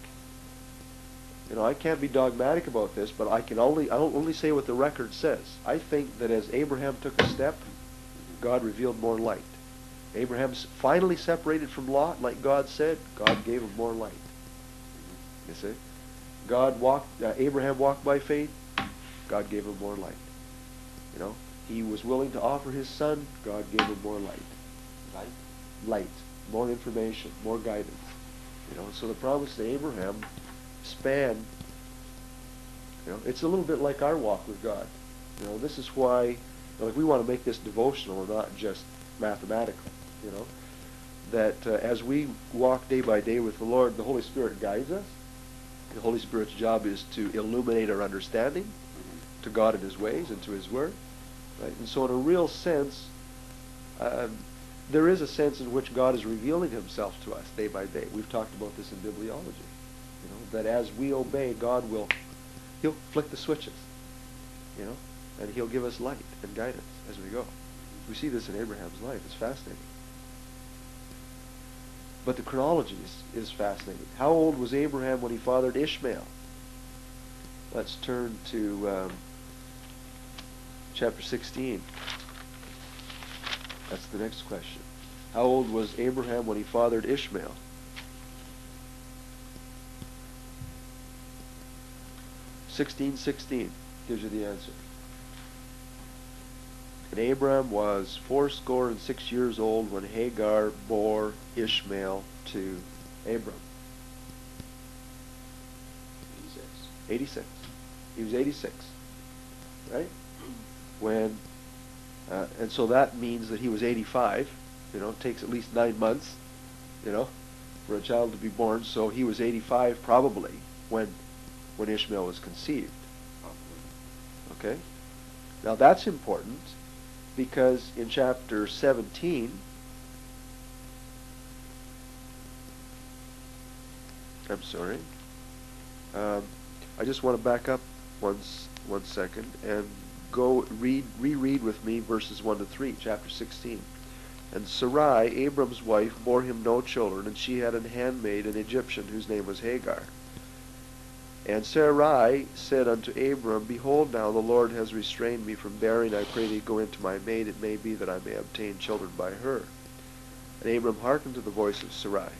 [SPEAKER 6] you know, I can't be dogmatic about this, but I'll only say what the record says. I think that as Abraham took a step, God revealed more light. Abraham finally separated from Lot, like God said. God gave him more light. You see? Abraham walked by faith. God gave him more light. You know? He was willing to offer his son. God gave him more light. Light. More information. More guidance. You know? So the promise to Abraham spanned, you know, it's a little bit like our walk with God. You know, this is why, you know, we want to make this devotional and not just mathematical. You know, that as we walk day by day with the Lord, the Holy Spirit guides us. The Holy Spirit's job is to illuminate our understanding to God and His ways and to His Word. Right? And so in a real sense, there is a sense in which God is revealing Himself to us day by day. We've talked about this in bibliology. You know, that as we obey, He'll flick the switches. You know, and He'll give us light and guidance as we go. We see this in Abraham's life. It's fascinating. But the chronology is fascinating. How old was Abraham when he fathered Ishmael? Let's turn to chapter 16. That's the next question. How old was Abraham when he fathered Ishmael? (16:16) gives you the answer. And Abram was 86 years old when Hagar bore Ishmael to Abram. 86. He was 86, right? When, and so that means that he was 85. You know, it takes at least 9 months, you know, for a child to be born. So he was 85 probably when Ishmael was conceived. Okay? Now that's important, because in chapter 17, I'm sorry, I just want to back up one second and go reread with me verses 1 to 3, chapter 16. And Sarai, Abram's wife, bore him no children, and she had an handmaid, an Egyptian, whose name was Hagar. And Sarai said unto Abram, Behold, now the Lord has restrained me from bearing. I pray thee, go into my maid. It may be that I may obtain children by her. And Abram hearkened to the voice of Sarai.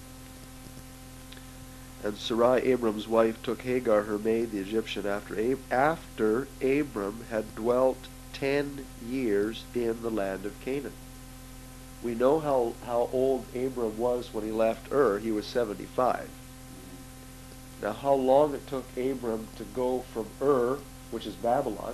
[SPEAKER 6] And Sarai, Abram's wife, took Hagar, her maid, the Egyptian, after Abram had dwelt 10 years in the land of Canaan. We know how old Abram was when he left Ur. He was 75. Now, how long it took Abram to go from Ur, which is Babylon,